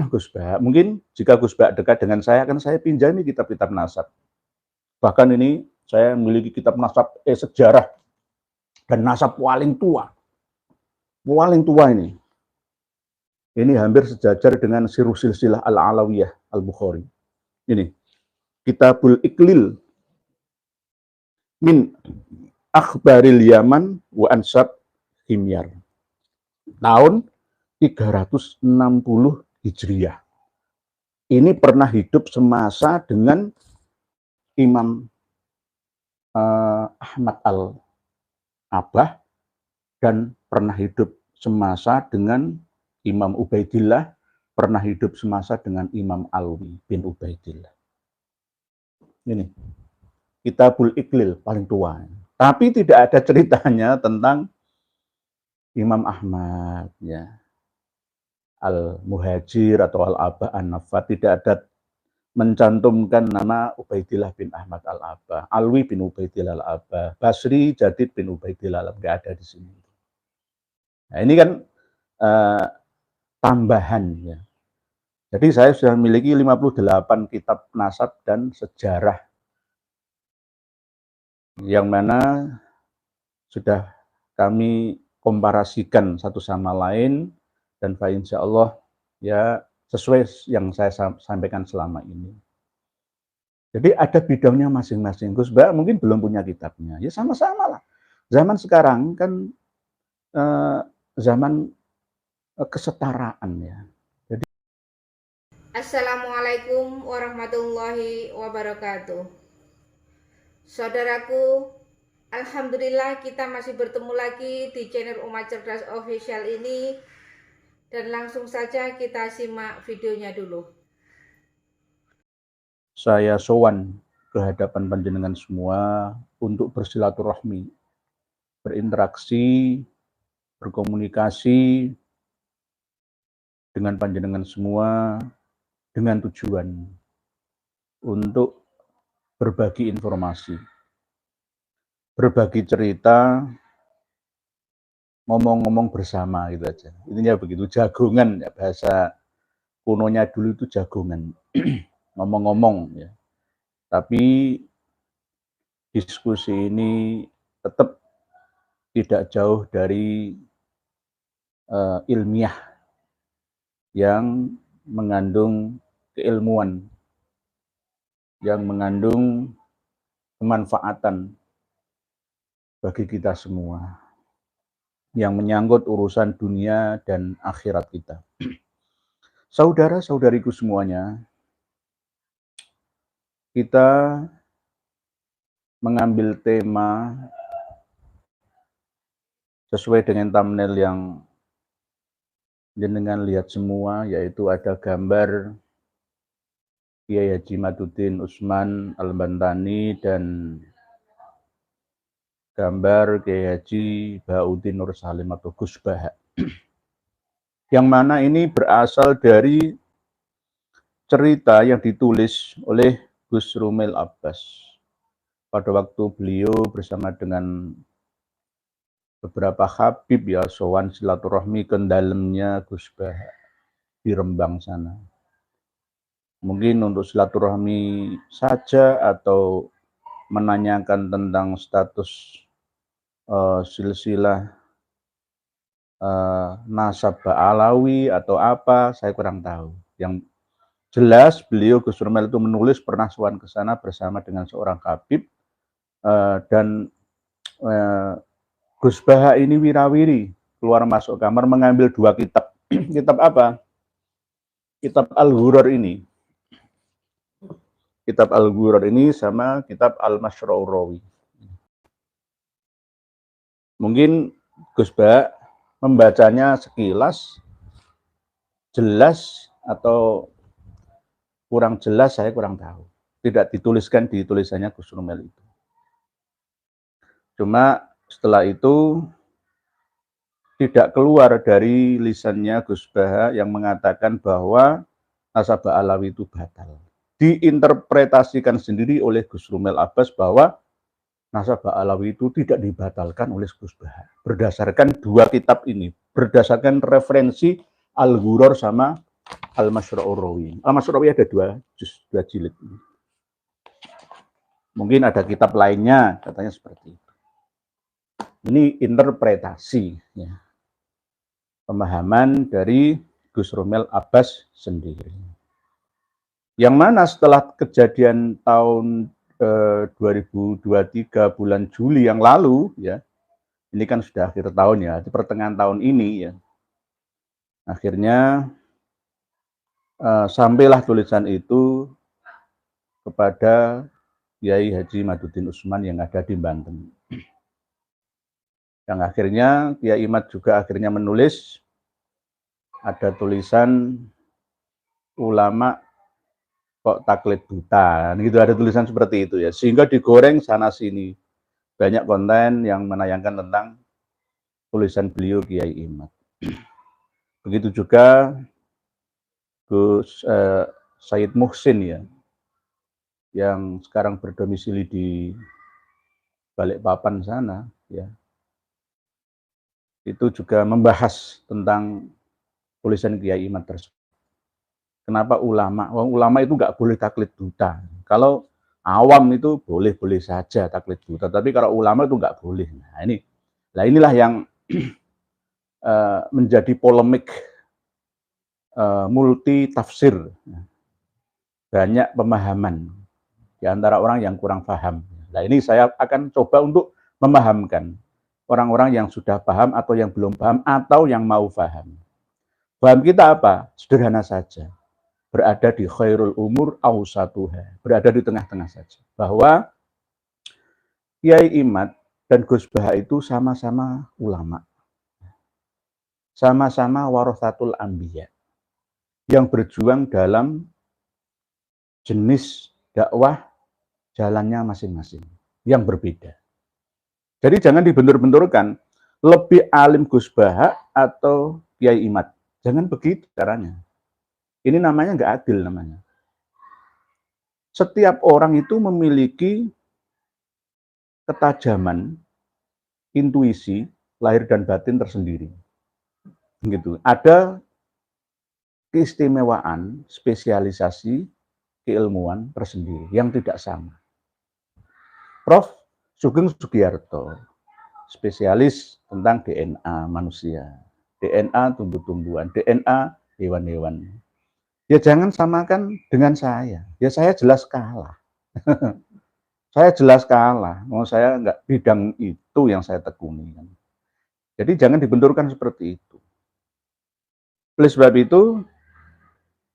Gus Bah, mungkin jika Gus Bah dekat dengan saya, akan saya pinjami kitab-kitab nasab. Bahkan ini saya memiliki kitab nasab sejarah dan nasab paling tua ini. Ini hampir sejajar dengan Sirru Silsilah Al-Alawiyah Al-Bukhari. Ini Kitabul Iklil min Akhbaril Yaman wa Ansab Himyar. Tahun 360 Hijriah. Ini pernah hidup semasa dengan Imam Ahmad Al-Abah dan pernah hidup semasa dengan Imam Ubaidillah, pernah hidup semasa dengan Imam Alwi bin Ubaidillah. Ini Kitabul Iklil paling tua. Tapi tidak ada ceritanya tentang Imam Ahmad ya. Al-Muhajir atau Al-Abah An-Nafat, tidak ada mencantumkan nama Ubaidillah bin Ahmad Al-Abah, Alwi bin Ubaidillah Al-Abah, Basri Jadid bin Ubaidillah Al-Abah, nggak ada di sini. Nah, ini kan tambahan ya. Jadi saya sudah memiliki 58 kitab nasab dan sejarah yang mana sudah kami komparasikan satu sama lain, dan insya Allah ya sesuai yang saya sampaikan selama ini. Jadi ada bidangnya masing-masing. Gus Bah mungkin belum punya kitabnya, ya sama-sama lah. Zaman sekarang kan zaman kesetaraan ya. Jadi Assalamualaikum warahmatullahi wabarakatuh. Saudaraku, alhamdulillah kita masih bertemu lagi di channel Umat Cerdas Official ini. Dan langsung saja kita simak videonya dulu. Saya sowan ke hadapan panjenengan semua untuk bersilaturahmi, berinteraksi, berkomunikasi dengan panjenengan semua dengan tujuan untuk berbagi informasi, berbagi cerita, ngomong-ngomong bersama gitu aja. Intinya begitu, jagongan ya, bahasa kunonya dulu itu jagongan. Ngomong-ngomong ya. Tapi diskusi ini tetap tidak jauh dari ilmiah yang mengandung keilmuan, yang mengandung kemanfaatan bagi kita semua, yang menyangkut urusan dunia dan akhirat kita. Saudara-saudariku semuanya, kita mengambil tema sesuai dengan thumbnail yang jenengan lihat semua, yaitu ada gambar Kiai Haji Maduddin Utsman Al-Bantani dan gambar Kiai Haji Bahauddin Nur Salim atau Gus Bah. Yang mana ini berasal dari cerita yang ditulis oleh Gus Rumil Abbas pada waktu beliau bersama dengan beberapa habib ya sowan silaturahmi ke dalamnya Gus Bah di Rembang sana. Mungkin untuk silaturahmi saja atau menanyakan tentang status silsilah nasab Alawi atau apa, saya kurang tahu. Yang jelas beliau Gus Rumil itu menulis pernah sowan ke sana bersama dengan seorang habib dan Gus Bah ini wirawiri keluar masuk kamar mengambil dua kitab. Kitab apa? Kitab Al-Ghuror ini. Kitab Al-Ghuror ini sama kitab Al-Masyra'ur Rawi. Mungkin Gus Bah membacanya sekilas jelas atau kurang jelas, saya kurang tahu. Tidak dituliskan di tulisannya Gus Rumil itu. Cuma setelah itu tidak keluar dari lisannya Gus Bah yang mengatakan bahwa nasab Alawi itu batal. Diinterpretasikan sendiri oleh Gus Rumil Abbas bahwa nasab Alawi itu tidak dibatalkan oleh Gus Bah. Berdasarkan dua kitab ini, berdasarkan referensi Al-Ghuror sama Al-Masyru'ur Rawi. Al-Masyru'ur Rawi ada dua jilid. Mungkin ada kitab lainnya, katanya seperti itu. Ini interpretasi, ya. Pemahaman dari Gus Romel Abbas sendiri. Yang mana setelah kejadian tahun 2023 bulan Juli yang lalu, ya, ini kan sudah akhir tahun ya, di pertengahan tahun ini ya, akhirnya sampailah tulisan itu kepada Kiai Haji Maduddin Usman yang ada di Banten. Yang akhirnya Kiai Imad juga akhirnya menulis, ada tulisan ulama kok taklid buta, gitu, ada tulisan seperti itu ya, sehingga digoreng sana sini, banyak konten yang menayangkan tentang tulisan beliau Kiai Imad. Begitu juga Gus Said Muhsin ya, yang sekarang berdomisili di Balikpapan sana ya, itu juga membahas tentang tulisan Kiai Imad tersebut. Kenapa ulama? Ulama itu nggak boleh taklid buta. Kalau awam itu boleh-boleh saja taklid buta, tapi kalau ulama itu nggak boleh. Nah inilah yang menjadi polemik multi tafsir, banyak pemahaman di antara orang yang kurang paham. Nah ini saya akan coba untuk memahamkan orang-orang yang sudah paham atau yang belum paham atau yang mau paham. Paham kita apa? Sederhana saja, berada di khairul umur awsatuha, berada di tengah-tengah saja. Bahwa Kiai Imad dan Gus Baha itu sama-sama ulama, sama-sama warathatul anbiya, yang berjuang dalam jenis dakwah jalannya masing-masing, yang berbeda. Jadi jangan dibentur-benturkan, lebih alim Gus Baha atau Kiai Imad. Jangan begitu caranya. Ini namanya nggak adil namanya. Setiap orang itu memiliki ketajaman, intuisi, lahir dan batin tersendiri. Gitu. Ada keistimewaan, spesialisasi, keilmuan tersendiri yang tidak sama. Prof. Sugeng Sugiyarto, spesialis tentang DNA manusia, DNA tumbuh-tumbuhan, DNA hewan-hewan. Ya jangan samakan dengan saya. Ya saya jelas kalah. Saya jelas kalah. Mau saya nggak bidang itu yang saya tekuni. Jadi jangan dibenturkan seperti itu. Oleh sebab itu,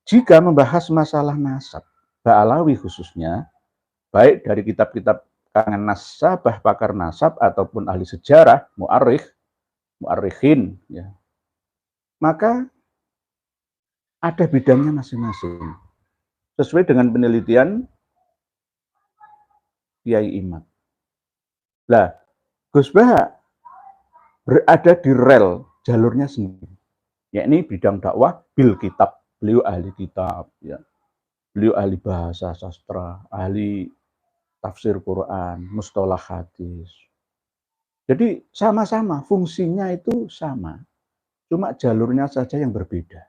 jika membahas masalah nasab, Ba'alawi khususnya, baik dari kitab-kitab kalangan nasabah, pakar nasab, ataupun ahli sejarah, mu'arrikhin, ya, maka ada bidangnya masing-masing. Sesuai dengan penelitian Kiai Imad. Lah, Gus Baha berada di rel jalurnya sendiri, yakni bidang dakwah bil kitab. Beliau ahli kitab, ya. Beliau ahli bahasa sastra, ahli tafsir Quran, mustalah hadis. Jadi sama-sama, fungsinya itu sama, cuma jalurnya saja yang berbeda.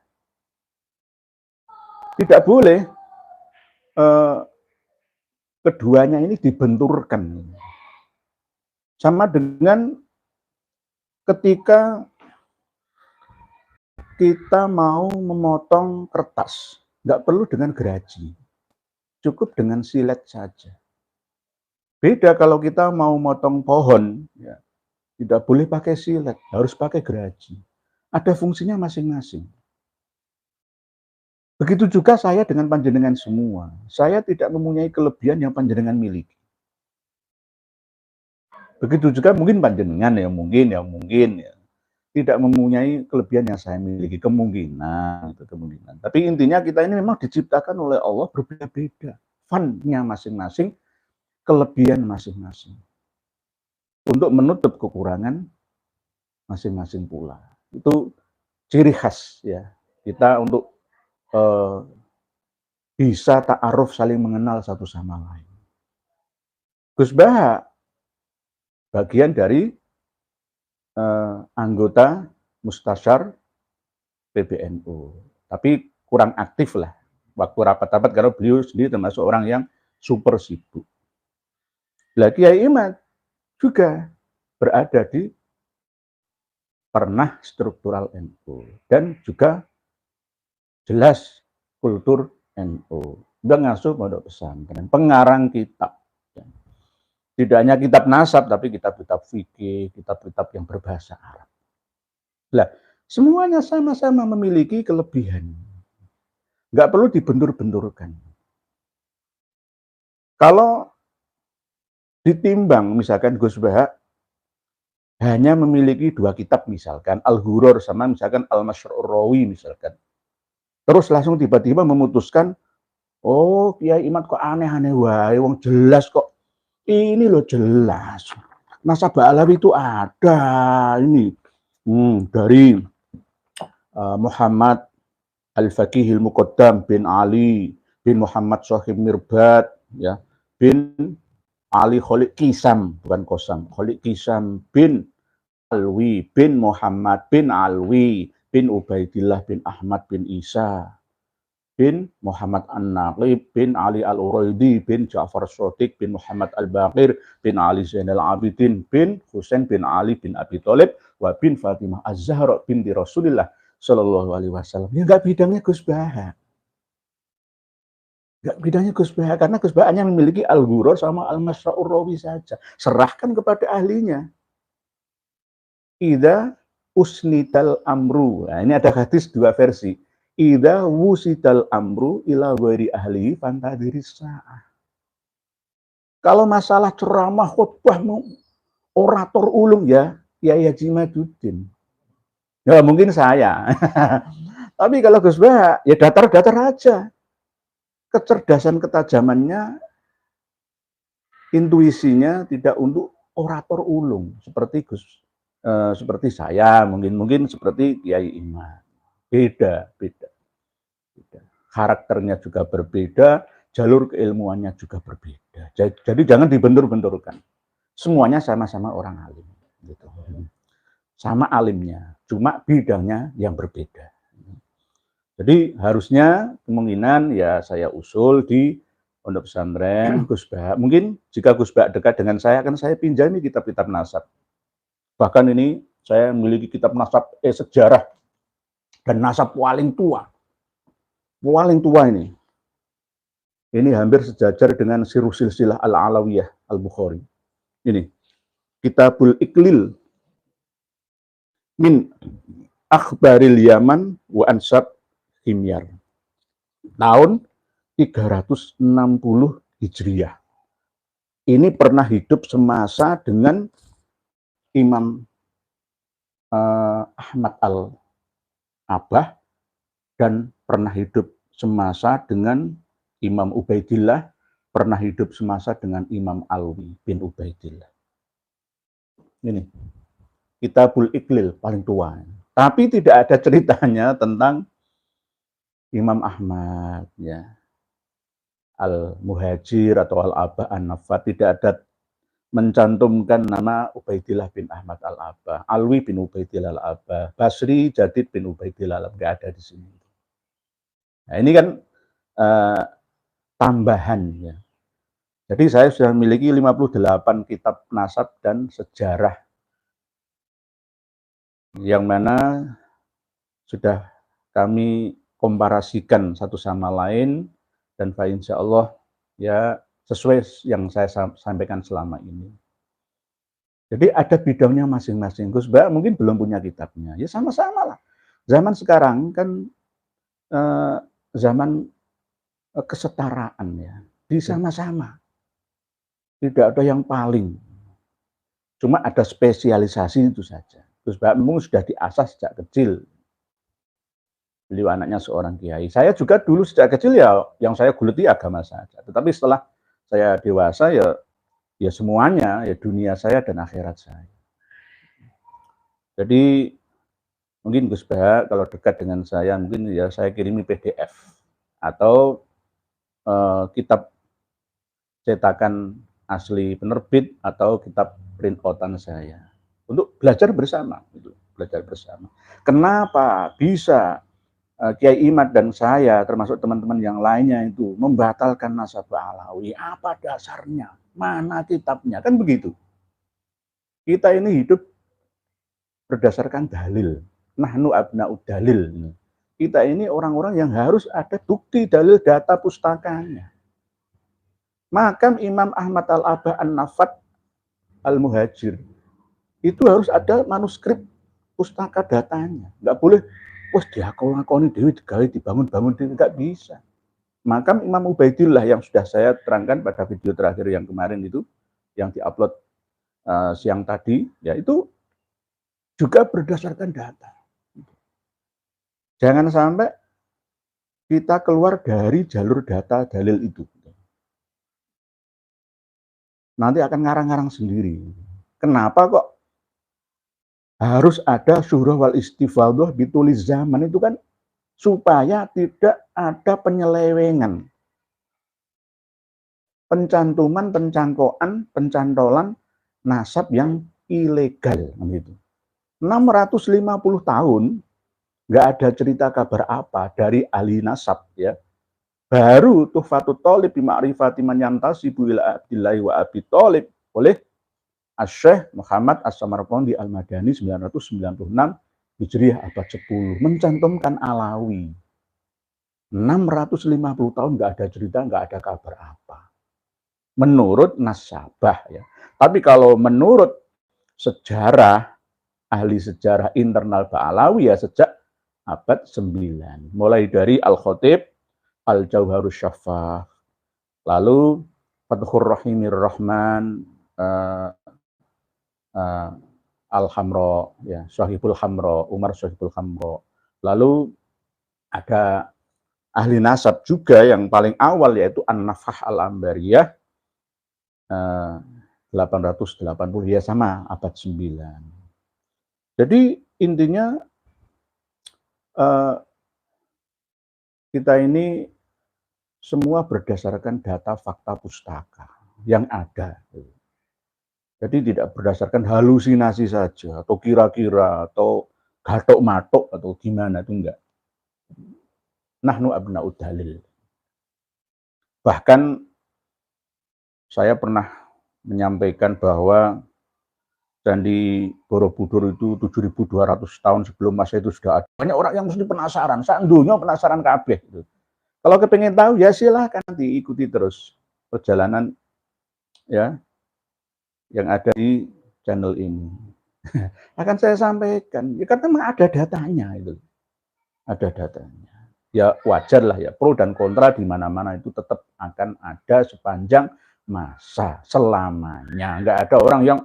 Tidak boleh keduanya ini dibenturkan. Sama dengan ketika kita mau memotong kertas, nggak perlu dengan geraji, cukup dengan silet saja. Beda kalau kita mau motong pohon, ya, tidak boleh pakai silet, harus pakai geraji. Ada fungsinya masing-masing. Begitu juga saya dengan panjenengan semua. Saya tidak mempunyai kelebihan yang panjenengan miliki. Begitu juga mungkin panjenengan ya, mungkin ya, tidak mempunyai kelebihan yang saya miliki, kemungkinan. Tapi intinya kita ini memang diciptakan oleh Allah berbeda-beda. Fun-nya masing-masing, kelebihan masing-masing. Untuk menutup kekurangan masing-masing pula. Itu ciri khas ya kita untuk bisa ta'aruf, saling mengenal satu sama lain. Gus Baha bagian dari anggota Mustasyar PBNU. Tapi kurang aktif lah waktu rapat-rapat karena beliau sendiri termasuk orang yang super sibuk. Lah Kiai Imad juga berada di pernah struktural NU dan juga jelas kultur NU. Udah ngasuh pondok pesantren, pengarang kitab. Tidak hanya kitab nasab, tapi kitab-kitab fikih, kitab-kitab yang berbahasa Arab. Lah, semuanya sama-sama memiliki kelebihan. Nggak perlu dibentur-benturkan. Kalau ditimbang, misalkan Gus Bahak hanya memiliki 2 kitab misalkan, Al-Ghurur sama misalkan Al-Masyru'ur Rawi misalkan. Terus langsung tiba-tiba memutuskan, oh Kiai Imad kok aneh-aneh wae, wong jelas kok. Ini loh jelas. Nasabah Alawi itu ada ini dari Muhammad Al-Faqihil Muqaddam bin Ali bin Muhammad Sohib Mirbad ya, bin Ali Khalid Kisam, bukan Kosam, Khalid Kisam bin Alwi bin Muhammad bin Alwi bin Ubaidillah bin Ahmad bin Isa bin Muhammad An-Naqib bin Ali Al-Uraidi bin Ja'far Shadiq bin Muhammad Al-Baqir bin Ali Zainal Abidin bin Husain bin Ali bin Abi Thalib wa bin Fatimah Az-Zahra binti Rasulillah Shallallahu Alaihi Wasallam. Ya nggak bidangnya Gus Bahak. Nggak bidangnya Gus Bahak, karena Gus Bahak hanya memiliki Al-Ghurur sama Al-Masyru'ur Rawi saja. Serahkan kepada ahlinya. Idza usnidal amru. Nah, ini ada hadis 2 versi. Idza wusidal amru ila ghairi ahli fantadiris sa'ah. Kalau masalah ceramah, khutbah, orator ulung ya Kiai Haji Maduddin. Ya mungkin saya. Tapi kalau Gus Bahak ya datar-datar aja. Kecerdasan ketajamannya, intuisinya tidak untuk orator ulung seperti seperti saya, mungkin seperti Kiai Imad. Beda. Karakternya juga berbeda, jalur keilmuannya juga berbeda. Jadi jangan dibentur-benturkan. Semuanya sama-sama orang alim. Gitu. Sama alimnya, cuma bidangnya yang berbeda. Jadi harusnya kemungkinan ya saya usul di pondok pesantren Gus Bahak. Mungkin jika Gus Bahak dekat dengan saya, akan saya pinjami kitab-kitab nasab. Bahkan ini saya memiliki kitab nasab sejarah dan nasab paling tua. Paling tua ini. Ini hampir sejajar dengan Sirruh Silsilah Al-Alawiyah Al-Bukhari. Ini. Kitabul Iklil min Akhbaril Yaman wa Ansab Himyar. Tahun 360 Hijriah. Ini pernah hidup semasa dengan Imam Ahmad Al-Abah dan pernah hidup semasa dengan Imam Ubaidillah, pernah hidup semasa dengan Imam Alwi bin Ubaidillah. Ini Kitabul Iklil paling tua. Tapi tidak ada ceritanya tentang Imam Ahmad ya. Al-Muhajir atau Al-Abah An-Nafat, tidak ada mencantumkan nama Ubaidillah bin Ahmad Al-Abah, Alwi bin Ubaidillah Al-Abah, Basri Jadid bin Ubaidillah Al-Abah, nggak ada di sini. Nah, ini kan tambahan ya. Jadi saya sudah memiliki 58 kitab nasab dan sejarah yang mana sudah kami komparasikan satu sama lain, dan insya Allah ya sesuai yang saya sampaikan selama ini. Jadi ada bidangnya masing-masing. Gus Bahak mungkin belum punya kitabnya, ya sama-sama lah. Zaman sekarang kan zaman kesetaraan ya, sama-sama. Tidak ada yang paling. Cuma ada spesialisasi itu saja. Gus Bahak memang sudah diasah sejak kecil. Beliau anaknya seorang kiai. Saya juga dulu sejak kecil ya yang saya geluti agama saja. Tetapi setelah saya dewasa ya semuanya, ya dunia saya dan akhirat saya. Jadi mungkin Gus Bahak kalau dekat dengan saya, mungkin ya saya kirimi PDF atau kitab cetakan asli penerbit atau kitab print outan saya untuk belajar bersama, gitu. Belajar bersama. Kenapa bisa Kiai Imad dan saya, termasuk teman-teman yang lainnya itu, membatalkan nasabah Alawi. Apa dasarnya? Mana kitabnya? Kan begitu. Kita ini hidup berdasarkan dalil. Nahnu abna'ud dalil. Kita ini orang-orang yang harus ada bukti dalil data pustakanya. Makam Imam Ahmad Al-Abah An-Nafat Al-Muhajir itu harus ada manuskrip pustaka datanya. Nggak boleh, wah diakoni dewi digawe dibangun-bangun, nggak bisa. Makam Imam Ubaidillah yang sudah saya terangkan pada video terakhir yang kemarin itu, yang diupload siang tadi, ya itu juga berdasarkan data. Jangan sampai kita keluar dari jalur data dalil itu. Nanti akan ngarang-ngarang sendiri. Kenapa kok harus ada syuhrah wal istifadah bitulis zaman? Itu kan supaya tidak ada penyelewengan, pencantuman, pencangkokan, pencantolan nasab yang ilegal. Gitu. 650 tahun nggak ada cerita kabar apa dari ahli nasab, ya. Baru Tuhfatut Thalib bi ma'rifati man yantasibu ila Abdillahi wa Abi Thalib oleh Asy-Syaikh Muhammad As-Samarqandi Al-Madani 996 Hijriah abad 10 mencantumkan Alawi. 650 tahun nggak ada cerita, nggak ada kabar apa. Menurut nasabah, ya. Tapi kalau menurut sejarah, ahli sejarah internal Ba'alawi, ya sejak abad 9. Mulai dari Al-Khatib, Al-Jauharus Syafaf, lalu Fathur Rahimir Rahman, Al-Hamro, ya, Syahibul Hamro, Umar Syahibul Hamro. Lalu ada ahli nasab juga yang paling awal, yaitu An-Nafah Al-Ambariyah, 880, ya sama, abad 9. Jadi intinya kita ini semua berdasarkan data fakta pustaka yang ada. Jadi tidak berdasarkan halusinasi saja, atau kira-kira, atau gatok-matok, atau gimana, itu enggak. Nahnu abna'ud dalil. Bahkan saya pernah menyampaikan bahwa Candi Borobudur itu 7.200 tahun sebelum Masehi itu sudah ada. Banyak orang yang mesti penasaran, sak dunya penasaran kabeh. Gitu. Kalau kepengen tahu, ya silahkan diikuti terus perjalanan, ya, yang ada di channel ini. Akan saya sampaikan, ya karena memang ada datanya itu. Ada datanya. Ya wajar lah ya, pro dan kontra di mana-mana itu tetap akan ada sepanjang masa, selamanya. Enggak ada orang yang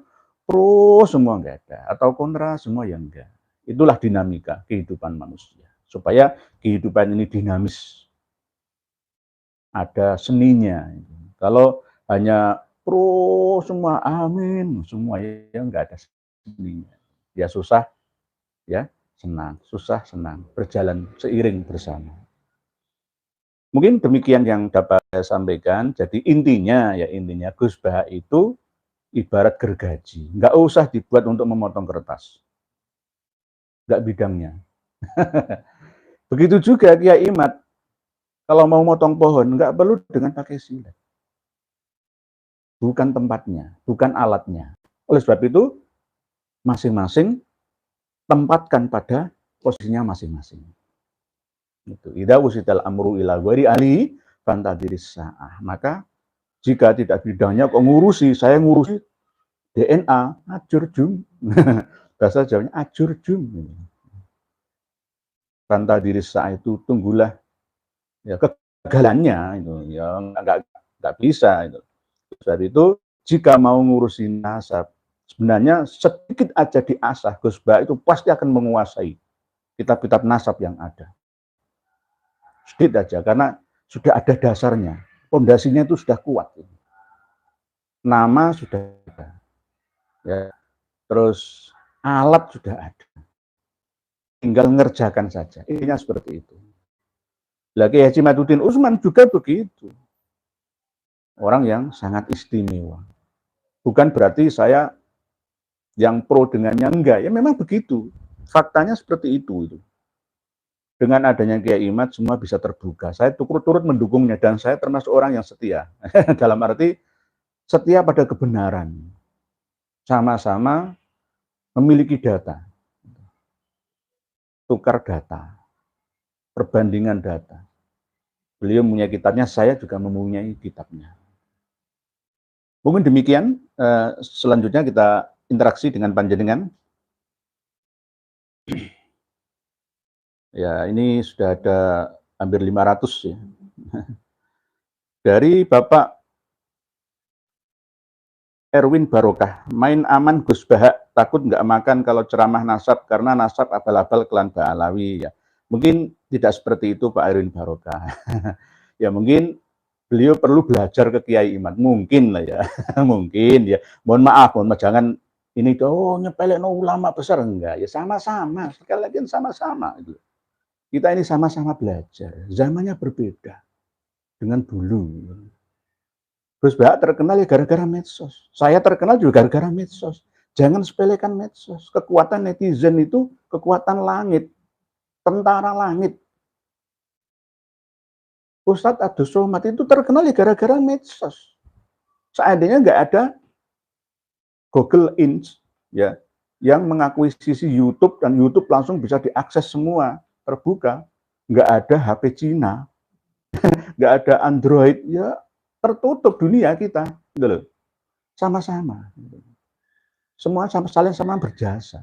pro semua, enggak ada, atau kontra semua, yang enggak. Itulah dinamika kehidupan manusia. Supaya kehidupan ini dinamis, ada seninya. Kalau hanya pro semua, amin semua, ya enggak ada seninya. Ya susah, ya senang, susah senang, berjalan seiring bersama. Mungkin demikian yang dapat saya sampaikan. Jadi intinya, ya intinya Gus Bah itu ibarat gergaji, nggak usah dibuat untuk memotong kertas, nggak bidangnya. Begitu juga Kiai Imad, kalau mau motong pohon nggak perlu dengan pakai silet, bukan tempatnya, bukan alatnya. Oleh sebab itu masing-masing tempatkan pada posisinya masing-masing. Itu idza wusital amru ila ghairi ali fantadiris sa'ah. Maka jika tidak bidangnya kok ngurusi, saya ngurusi DNA, ajur jum. Bahasa Jawanya ajur jum. Fantadiris sa'ah itu tunggulah ya kegagalannya itu, ya enggak bisa itu. Sebab itu jika mau ngurusin nasab, sebenarnya sedikit aja diasah, Gus Bah itu pasti akan menguasai kitab-kitab nasab yang ada. Sedikit aja, karena sudah ada dasarnya, pondasinya itu sudah kuat. Nama sudah ada, ya. Terus alat sudah ada, tinggal ngerjakan saja. Intinya seperti itu. Lagi Haji Madudin Usman juga begitu, orang yang sangat istimewa. Bukan berarti saya yang pro dengannya, enggak, ya memang begitu, faktanya seperti itu. Dengan adanya Kiai Imad semua bisa terbuka. Saya turut mendukungnya dan saya termasuk orang yang setia. Dalam arti setia pada kebenaran. Sama-sama memiliki data. Tukar data. Perbandingan data. Beliau punya kitabnya, saya juga mempunyai kitabnya. Mungkin demikian. Selanjutnya kita interaksi dengan panjenengan. Ya, ini sudah ada hampir 500 ya. Dari Bapak Erwin Barokah, main aman Gus Bahak, takut nggak makan kalau ceramah nasab karena nasab abal-abal klan Ba'alawi ya. Mungkin tidak seperti itu Pak Erwin Barokah. Ya mungkin beliau perlu belajar ke Kiai Imad, mungkin lah ya, mungkin ya. Mohon maaf, jangan ini nyepelek ulama besar, enggak ya, sama-sama, sekali lagi sama-sama gitu. Kita ini sama-sama belajar, zamannya berbeda dengan dulu. Gus Bahak terkenal ya gara-gara medsos. Saya terkenal juga gara-gara medsos. Jangan sepelekan medsos. Kekuatan netizen itu kekuatan langit, tentara langit. Ustadz Abdus Somad itu terkenal ya gara-gara medsos. Seandainya nggak ada Google Inch ya, yang mengakuisisi YouTube dan YouTube langsung bisa diakses semua, terbuka, nggak ada HP Cina, nggak ada Android, ya tertutup dunia kita, gitu loh. Sama-sama. Semua saling sama berjasa.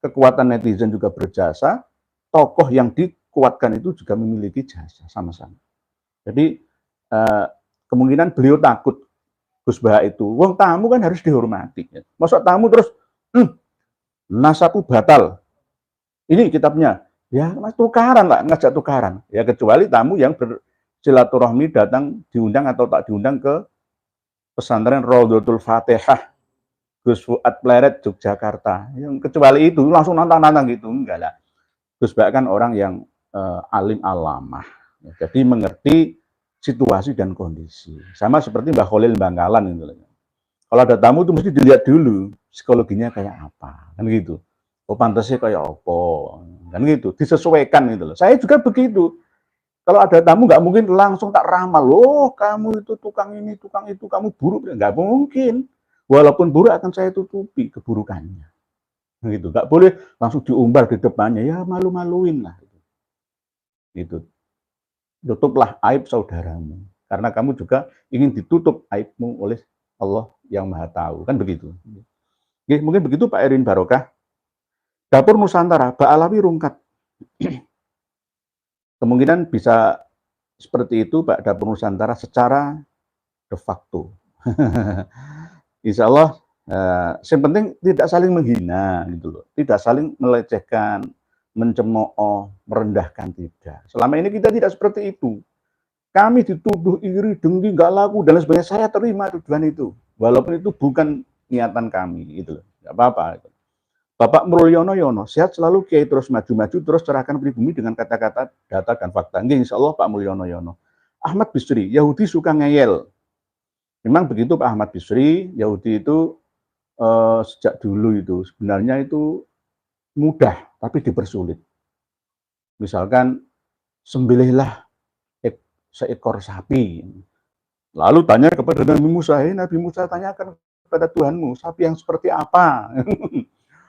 Kekuatan netizen juga berjasa, tokoh yang dikuatkan itu juga memiliki jasa, sama-sama. Jadi kemungkinan beliau takut Gus Bahak itu, wong tamu kan harus dihormati. Masa tamu terus, nasabu batal. Ini kitabnya, ya tukaran lah, ngajak tukaran. Ya kecuali tamu yang bersilaturahmi datang diundang atau tak diundang ke pesantren Raudhatul Fatihah Gus Fuad Pleret Yogyakarta. Yang kecuali itu langsung nantang-nantang gitu, enggak lah. Gus Bahak kan orang yang alim alamah. Ya, jadi mengerti situasi dan kondisi. Sama seperti Mbah Khalil Bangkalan gitu. Kalau ada tamu itu mesti dilihat dulu psikologinya kayak apa, kan gitu. Oh pantasnya kayak apa, kan gitu. Disesuaikan gitu loh. Saya juga begitu. Kalau ada tamu nggak mungkin langsung tak ramal. Loh kamu itu tukang ini, tukang itu, kamu buruk. Nggak mungkin. Walaupun buruk akan saya tutupi keburukannya. Gitu. Nggak boleh langsung diumbar di depannya. Ya malu-maluin lah. Gitu. Tutuplah aib saudaramu. Karena kamu juga ingin ditutup aibmu oleh Allah yang Maha Tahu. Kan begitu. Oke, mungkin begitu Pak Erwin Barokah. Dapur Nusantara, Ba'alawi rungkat. Kemungkinan bisa seperti itu Pak Dapur Nusantara secara de facto. Insya Allah, yang penting tidak saling menghina, gitu loh. Tidak saling melecehkan, mencemooh, merendahkan, tidak. Selama ini kita tidak seperti itu. Kami dituduh iri, dengki, nggak laku, dan lain sebagainya. Saya terima tuduhan itu. Walaupun itu bukan niatan kami, gitu loh. Nggak apa-apa. Bapak Mulyono Yono, sehat selalu Kiai, terus maju-maju, terus cerahkan pribumi dengan kata-kata, data, dan fakta. Insya Allah Pak Mulyono Yono. Ahmad Bisri, Yahudi suka ngeyel. Memang begitu Pak Ahmad Bisri, Yahudi itu sejak dulu itu sebenarnya itu mudah, tapi dipersulit. Misalkan, sembelihlah seekor sapi. Lalu tanya kepada Nabi Musa, Nabi Musa tanyakan kepada Tuhanmu, sapi yang seperti apa?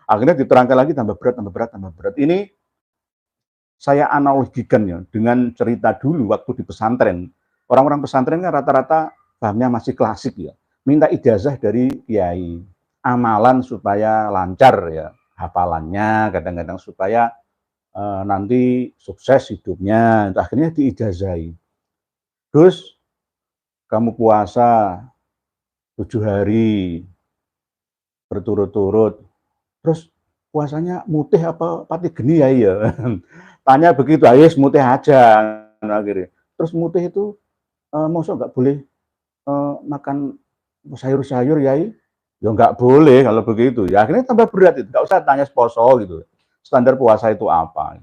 Akhirnya diterangkan lagi, tambah berat, tambah berat, tambah berat. Ini saya analogikan ya dengan cerita dulu waktu di pesantren. Orang-orang pesantren kan rata-rata pahamnya masih klasik ya. Minta ijazah dari kiai. Amalan supaya lancar ya. Hafalannya kadang-kadang supaya nanti sukses hidupnya. Akhirnya diijazahi. Terus kamu puasa 7 hari berturut-turut. Terus puasanya mutih apa pati geni ya? Tanya begitu, ayo mutih aja akhirnya. Terus mutih itu masa nggak boleh makan sayur-sayur ya? Ya nggak boleh kalau begitu. Ya akhirnya tambah berat itu. Nggak usah tanya poso gitu. Standar puasa itu apa?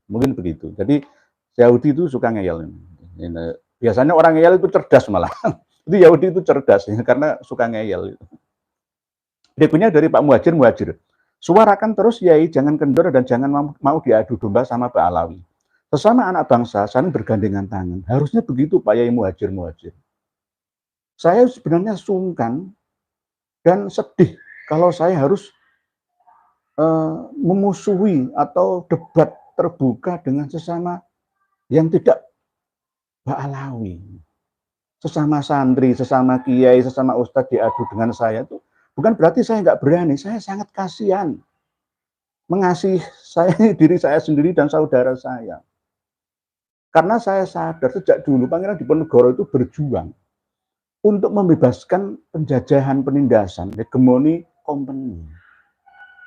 Mungkin begitu. Jadi Yahudi itu suka ngeyel. Biasanya orang ngeyel itu cerdas malah. Itu Yahudi itu cerdas ya, karena suka ngeyel. Berikutnya dari Pak Muhajir. Suarakan terus Yai, jangan kendor dan jangan mau diadu domba sama Ba'alawi. Sesama anak bangsa saling bergandengan tangan. Harusnya begitu Pak Yai Muhadjir. Saya sebenarnya sungkan dan sedih kalau saya harus memusuhi atau debat terbuka dengan sesama yang tidak Ba'alawi. Sesama santri, sesama kiai, sesama ustadz diadu dengan saya itu bukan berarti saya nggak berani. Saya sangat kasihan mengasihi diri saya sendiri dan saudara saya. Karena saya sadar sejak dulu Pangeran Diponegoro itu berjuang untuk membebaskan penjajahan, penindasan, hegemoni kompeni.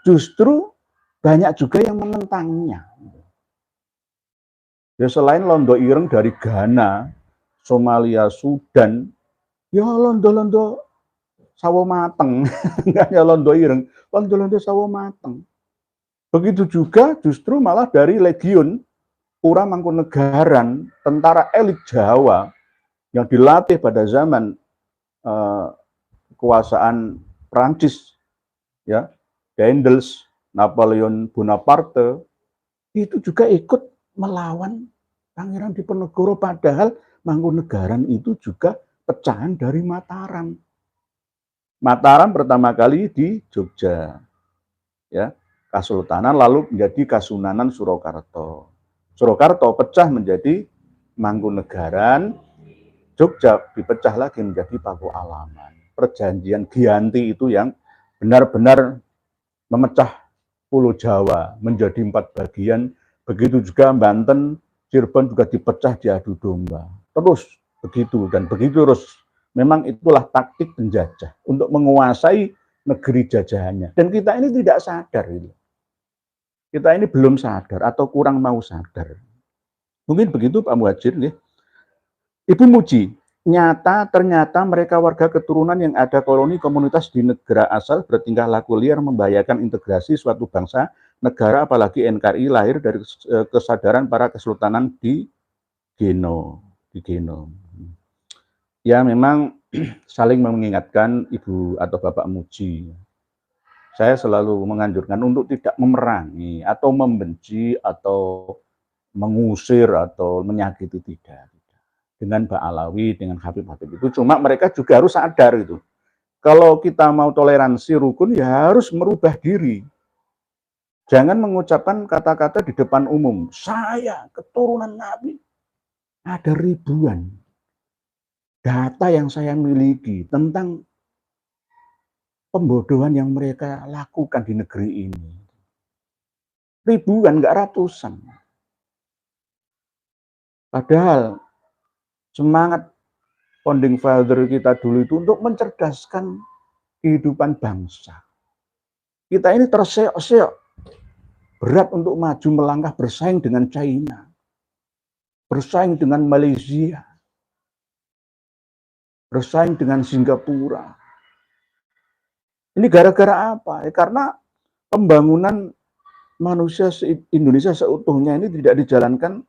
Justru banyak juga yang menentangnya. Ya selain londo ireng dari Ghana, Somalia, Sudan, ya londo-londo sawo mateng, enggak hanya londo ireng, londo-londo sawo mateng. Begitu juga justru malah dari Legiun Pura Mangkunegaran, tentara elit Jawa yang dilatih pada zaman kekuasaan Prancis, ya, Daendels, Napoleon Bonaparte, itu juga ikut melawan Pangeran Diponegoro, padahal Mangkunegaran itu juga pecahan dari Mataram. Mataram pertama kali di Jogja, ya, Kasultanan, lalu menjadi Kasunanan Surakarta. Surakarta pecah menjadi Mangkunegaran, Jogja dipecah lagi menjadi Pakualaman. Perjanjian Giyanti itu yang benar-benar memecah Pulau Jawa menjadi 4 bagian. Begitu juga Banten, Cirebon juga dipecah diadu domba. Terus begitu dan begitu terus. Memang itulah taktik penjajah untuk menguasai negeri jajahannya. Dan kita ini tidak sadar itu. Kita ini belum sadar atau kurang mau sadar. Mungkin begitu Pak Muhadjir. Ibu Muji, ternyata mereka warga keturunan yang ada koloni komunitas di negara asal bertingkah laku liar membahayakan integrasi suatu bangsa, negara, apalagi NKRI lahir dari kesadaran para kesultanan di Geno. Ya memang saling mengingatkan Ibu atau Bapak Muji. Saya selalu menganjurkan untuk tidak memerangi atau membenci atau mengusir atau menyakiti, tidak. Dengan Ba'alawi, dengan Habib-Habib itu. Cuma mereka juga harus sadar itu. Kalau kita mau toleransi rukun, ya harus merubah diri. Jangan mengucapkan kata-kata di depan umum. Saya keturunan Nabi. Ada ribuan data yang saya miliki tentang pembodohan yang mereka lakukan di negeri ini. Ribuan, nggak ratusan. Padahal semangat founding father kita dulu itu untuk mencerdaskan kehidupan bangsa. Kita ini terseok-seok, berat untuk maju melangkah bersaing dengan China, bersaing dengan Malaysia, bersaing dengan Singapura. Ini gara-gara apa? Karena pembangunan manusia Indonesia seutuhnya ini tidak dijalankan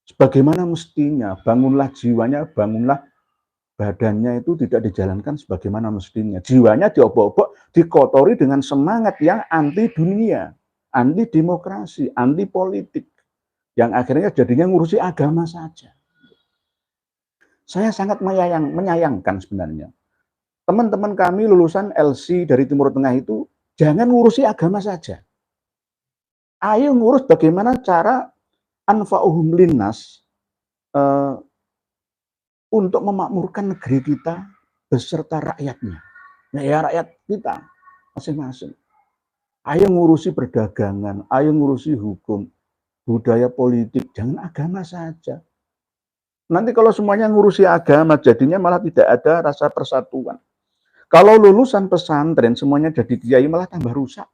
sebagaimana mestinya. Bangunlah jiwanya, bangunlah badannya, itu tidak dijalankan sebagaimana mestinya. Jiwanya diobok-obok, dikotori dengan semangat yang anti dunia, anti demokrasi, anti politik, yang akhirnya jadinya ngurusi agama saja. Saya sangat menyayangkan sebenarnya. Teman-teman kami lulusan LC dari Timur Tengah itu jangan ngurusi agama saja. Ayo ngurus bagaimana cara anfa'uhum linnas untuk memakmurkan negeri kita beserta rakyatnya. Nah, ya rakyat kita masing-masing. Ayo ngurusi perdagangan, ayo ngurusi hukum, budaya politik, jangan agama saja. Nanti kalau semuanya ngurusi agama, jadinya malah tidak ada rasa persatuan. Kalau lulusan pesantren semuanya jadi kiai malah tambah rusak.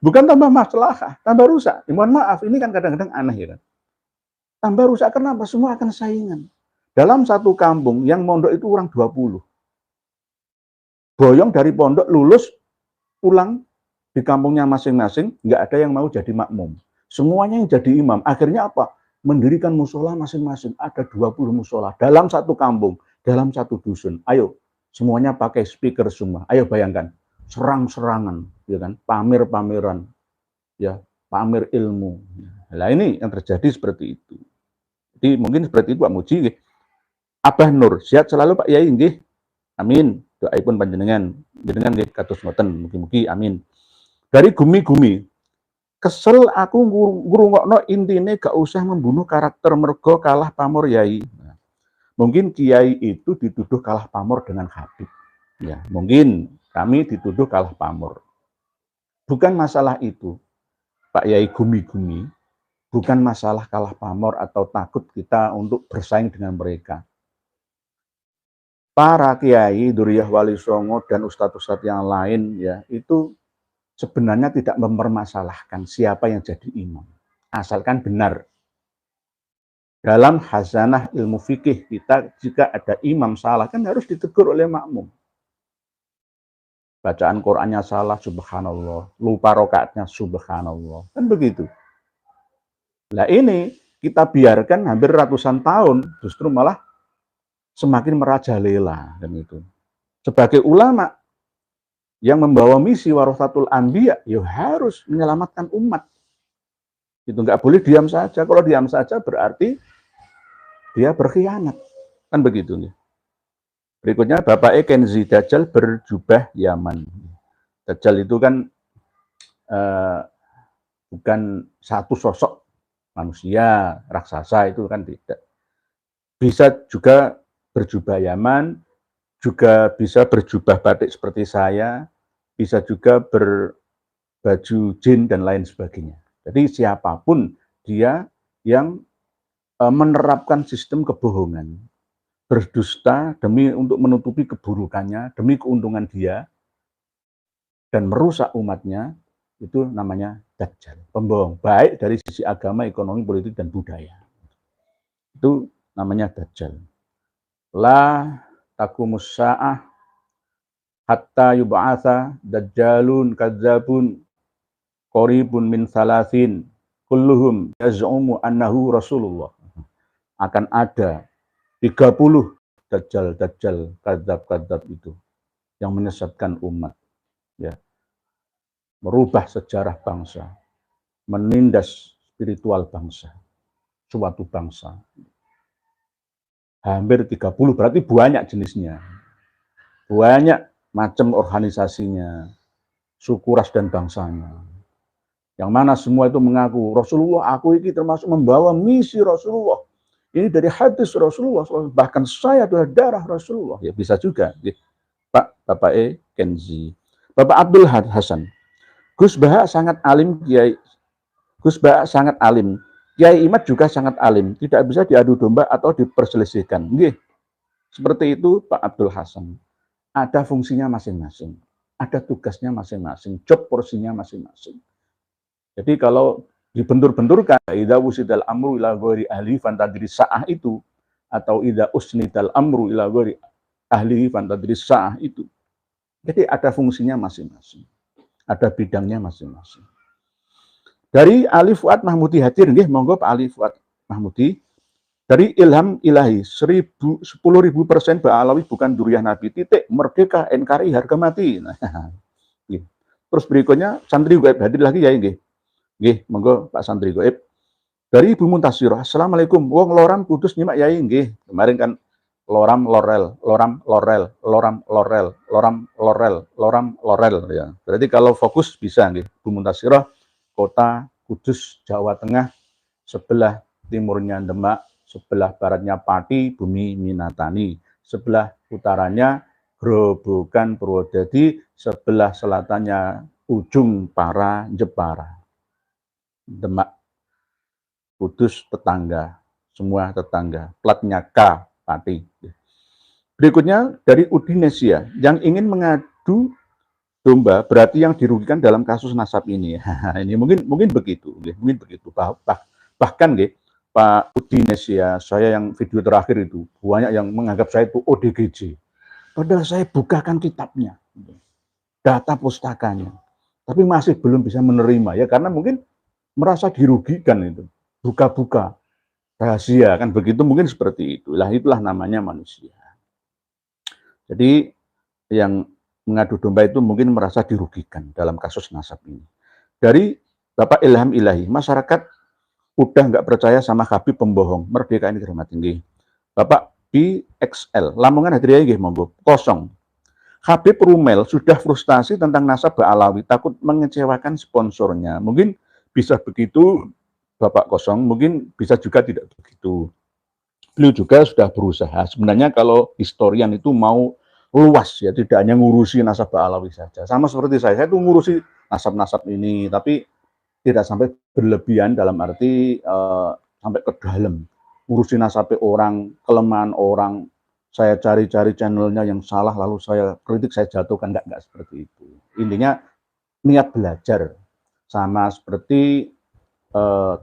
Bukan tambah masalah, tambah rusak. Mohon maaf, ini kan kadang-kadang aneh ya kan. Tambah rusak kenapa? Semua akan saingan. Dalam satu kampung yang mondok itu orang 20. Boyong dari pondok lulus pulang di kampungnya masing-masing, nggak ada yang mau jadi makmum. Semuanya yang jadi imam. Akhirnya apa? Mendirikan musola masing-masing. Ada 20 musola dalam satu kampung, dalam satu dusun. Ayo, semuanya pakai speaker semua. Ayo bayangkan, serang-serangan, ya kan? Pamer-pameran, ya, pamer ilmu. Nah, ini yang terjadi seperti itu. Jadi mungkin seperti itu Pak Muji. Abah Nur, sehat selalu Pak Yai nggih. Amin. Doaipun panjenengan. Jenengan nggih kados ngoten, mugi-mugi amin. Dari Gumi-Gumi, kesel aku ngrungokno intine gak usah membunuh karakter mergo kalah pamor Yai. Nah, mungkin Kiai itu dituduh kalah pamor dengan Habib. Ya, mungkin kami dituduh kalah pamor. Bukan masalah itu, Pak Yai Gumi-Gumi. Bukan masalah kalah pamor atau takut kita untuk bersaing dengan mereka. Para kiai, Duriyah Wali Songo dan ustadz-ustadz yang lain ya itu sebenarnya tidak mempermasalahkan siapa yang jadi imam, asalkan benar. Dalam khazanah ilmu fikih kita jika ada imam salah kan harus ditegur oleh makmum. Bacaan Qur'annya salah, subhanallah, lupa rokaatnya, subhanallah, kan begitu. Nah ini kita biarkan hampir ratusan tahun, justru malah semakin merajalela dan itu. Sebagai ulama yang membawa misi warasatul anbiya, ya harus menyelamatkan umat. Itu nggak boleh diam saja. Kalau diam saja berarti dia berkhianat. Kan begitu nih. Berikutnya Bapak Kenzi, Dajjal berjubah Yaman. Dajjal itu kan bukan satu sosok manusia, raksasa itu kan tidak. Bisa juga berjubah Yaman, juga bisa berjubah batik seperti saya, bisa juga berbaju jin dan lain sebagainya. Jadi siapapun dia yang menerapkan sistem kebohongan, berdusta demi untuk menutupi keburukannya, demi keuntungan dia, dan merusak umatnya, itu namanya Dajjal, pembohong, baik dari sisi agama, ekonomi, politik, dan budaya. Itu namanya Dajjal. La taqumus sa'ah hatta yub'atsa dajjalun kadzabun qaribun min salasin kulluhum yaz'umu annahu Rasulullah. Akan ada 30 dajjal kadzab itu yang menyesatkan umat, ya, merubah sejarah bangsa, menindas spiritual bangsa, suatu bangsa. Hampir 30, berarti banyak jenisnya. Banyak macam organisasinya, suku ras dan bangsanya. Yang mana semua itu mengaku, Rasulullah, aku ini termasuk membawa misi Rasulullah. Ini dari hadis Rasulullah, bahkan saya adalah darah Rasulullah. Ya bisa juga, Pak, Bapak Kenzi. Bapak Abdul Hasan, Gus Baha sangat alim, Kiai. Gus Baha sangat alim. Kiai Imad juga sangat alim. Tidak bisa diadu domba atau diperselisihkan. Nggih. Seperti itu Pak Abdul Hasan. Ada fungsinya masing-masing. Ada tugasnya masing-masing. Job porsinya masing-masing. Jadi kalau dibentur-benturkan, idza wusidal amru ila ghairi ahli fantadri sa'ah itu, atau idza usnidal amru ila ghairi ahli fantadri sa'ah itu. Jadi ada fungsinya masing-masing. Ada bidangnya masing-masing. Dari Ali Fuad Mahmudi hadir, nggih, monggo Pak Ali Fuad Mahmudi. Dari Ilham Ilahi, 10.000% Ba'alawi bukan Duriyah Nabi, titik, merdeka, NKRI, harga mati. Nah, terus berikutnya, Santri Goib hadir lagi ya, nggih. Nggih, monggo Pak Santri Goib. Dari Ibu Muntasirah, Assalamualaikum, wong loram kudus nyimak yai, nggih. Kemarin kan loram lorel, loram lorel, loram lorel, loram lorel, loram lorel, ya. Berarti kalau fokus bisa, nggih. Ibu Muntasirah, Kota Kudus, Jawa Tengah, sebelah timurnya Demak, sebelah baratnya Pati, Bumi Minatani, sebelah utaranya Grobogan Purwodadi, sebelah selatannya Ujung Para Jepara. Demak, Kudus tetangga, semua tetangga, platnya K, Pati. Berikutnya dari Udinesia, yang ingin mengadu domba berarti yang dirugikan dalam kasus nasab ini. Ini mungkin begitu, mungkin begitu. Bahkan Pak Udinesia, saya yang video terakhir itu banyak yang menganggap saya itu ODGJ. Padahal saya bukakan kitabnya, data pustakanya, tapi masih belum bisa menerima ya karena mungkin merasa dirugikan itu. Buka-buka rahasia kan begitu, mungkin seperti itu. Itulah namanya manusia. Jadi yang mengadu domba itu mungkin merasa dirugikan dalam kasus nasab ini. Dari Bapak Ilham Ilahi, masyarakat udah nggak percaya sama Habib pembohong. Merdeka ini dihormati nggih. Bapak BXL, Lamongan Hadriah nggih monggo. Kosong. Habib Rumel sudah frustasi tentang nasab Alawi, takut mengecewakan sponsornya. Mungkin bisa begitu, Bapak Kosong, mungkin bisa juga tidak begitu. Beliau juga sudah berusaha. Sebenarnya kalau historian itu mau luas ya, tidak hanya ngurusi nasab Alawi saja. Sama seperti saya itu ngurusi nasab-nasab ini, tapi tidak sampai berlebihan dalam arti sampai ke dalam. Ngurusi nasab orang, kelemahan orang, saya cari-cari channelnya yang salah, lalu saya kritik, saya jatuhkan, enggak seperti itu. Intinya niat belajar, sama seperti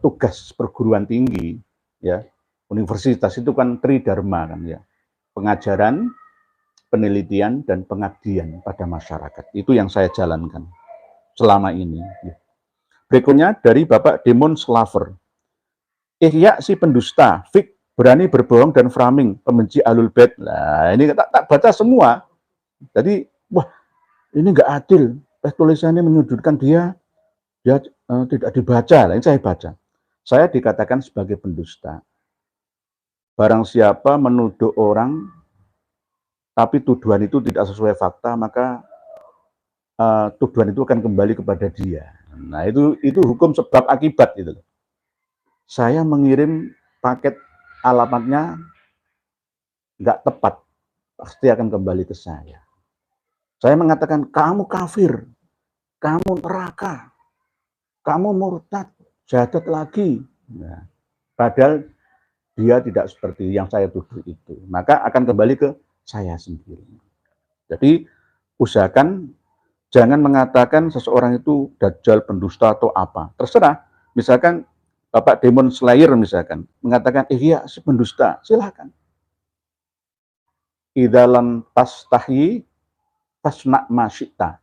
tugas perguruan tinggi, ya, universitas itu kan tridharma kan ya, pengajaran, penelitian, dan pengabdian pada masyarakat. Itu yang saya jalankan selama ini. Berikutnya dari Bapak Demon Slaver. Ihya si pendusta, fik berani berbohong dan framing, pembenci Ahlul Bait. Nah, ini tak baca semua. Jadi, wah, ini nggak adil. Tulisannya menyudutkan dia tidak dibaca. Nah, ini saya baca. Saya dikatakan sebagai pendusta. Barang siapa menuduh orang, tapi tuduhan itu tidak sesuai fakta, maka tuduhan itu akan kembali kepada dia. Nah, itu hukum sebab akibat gitu. Saya mengirim paket alamatnya nggak tepat, pasti akan kembali ke saya. Saya mengatakan, kamu kafir, kamu neraka, kamu murtad, jahat lagi. Nah, padahal dia tidak seperti yang saya tuduh itu. Maka akan kembali ke saya sendiri. Jadi usahakan jangan mengatakan seseorang itu dajjal, pendusta atau apa. Terserah. Misalkan Bapak Demon Slayer misalkan mengatakan iya si pendusta, silakan. Idalam tastahi tasna masyita.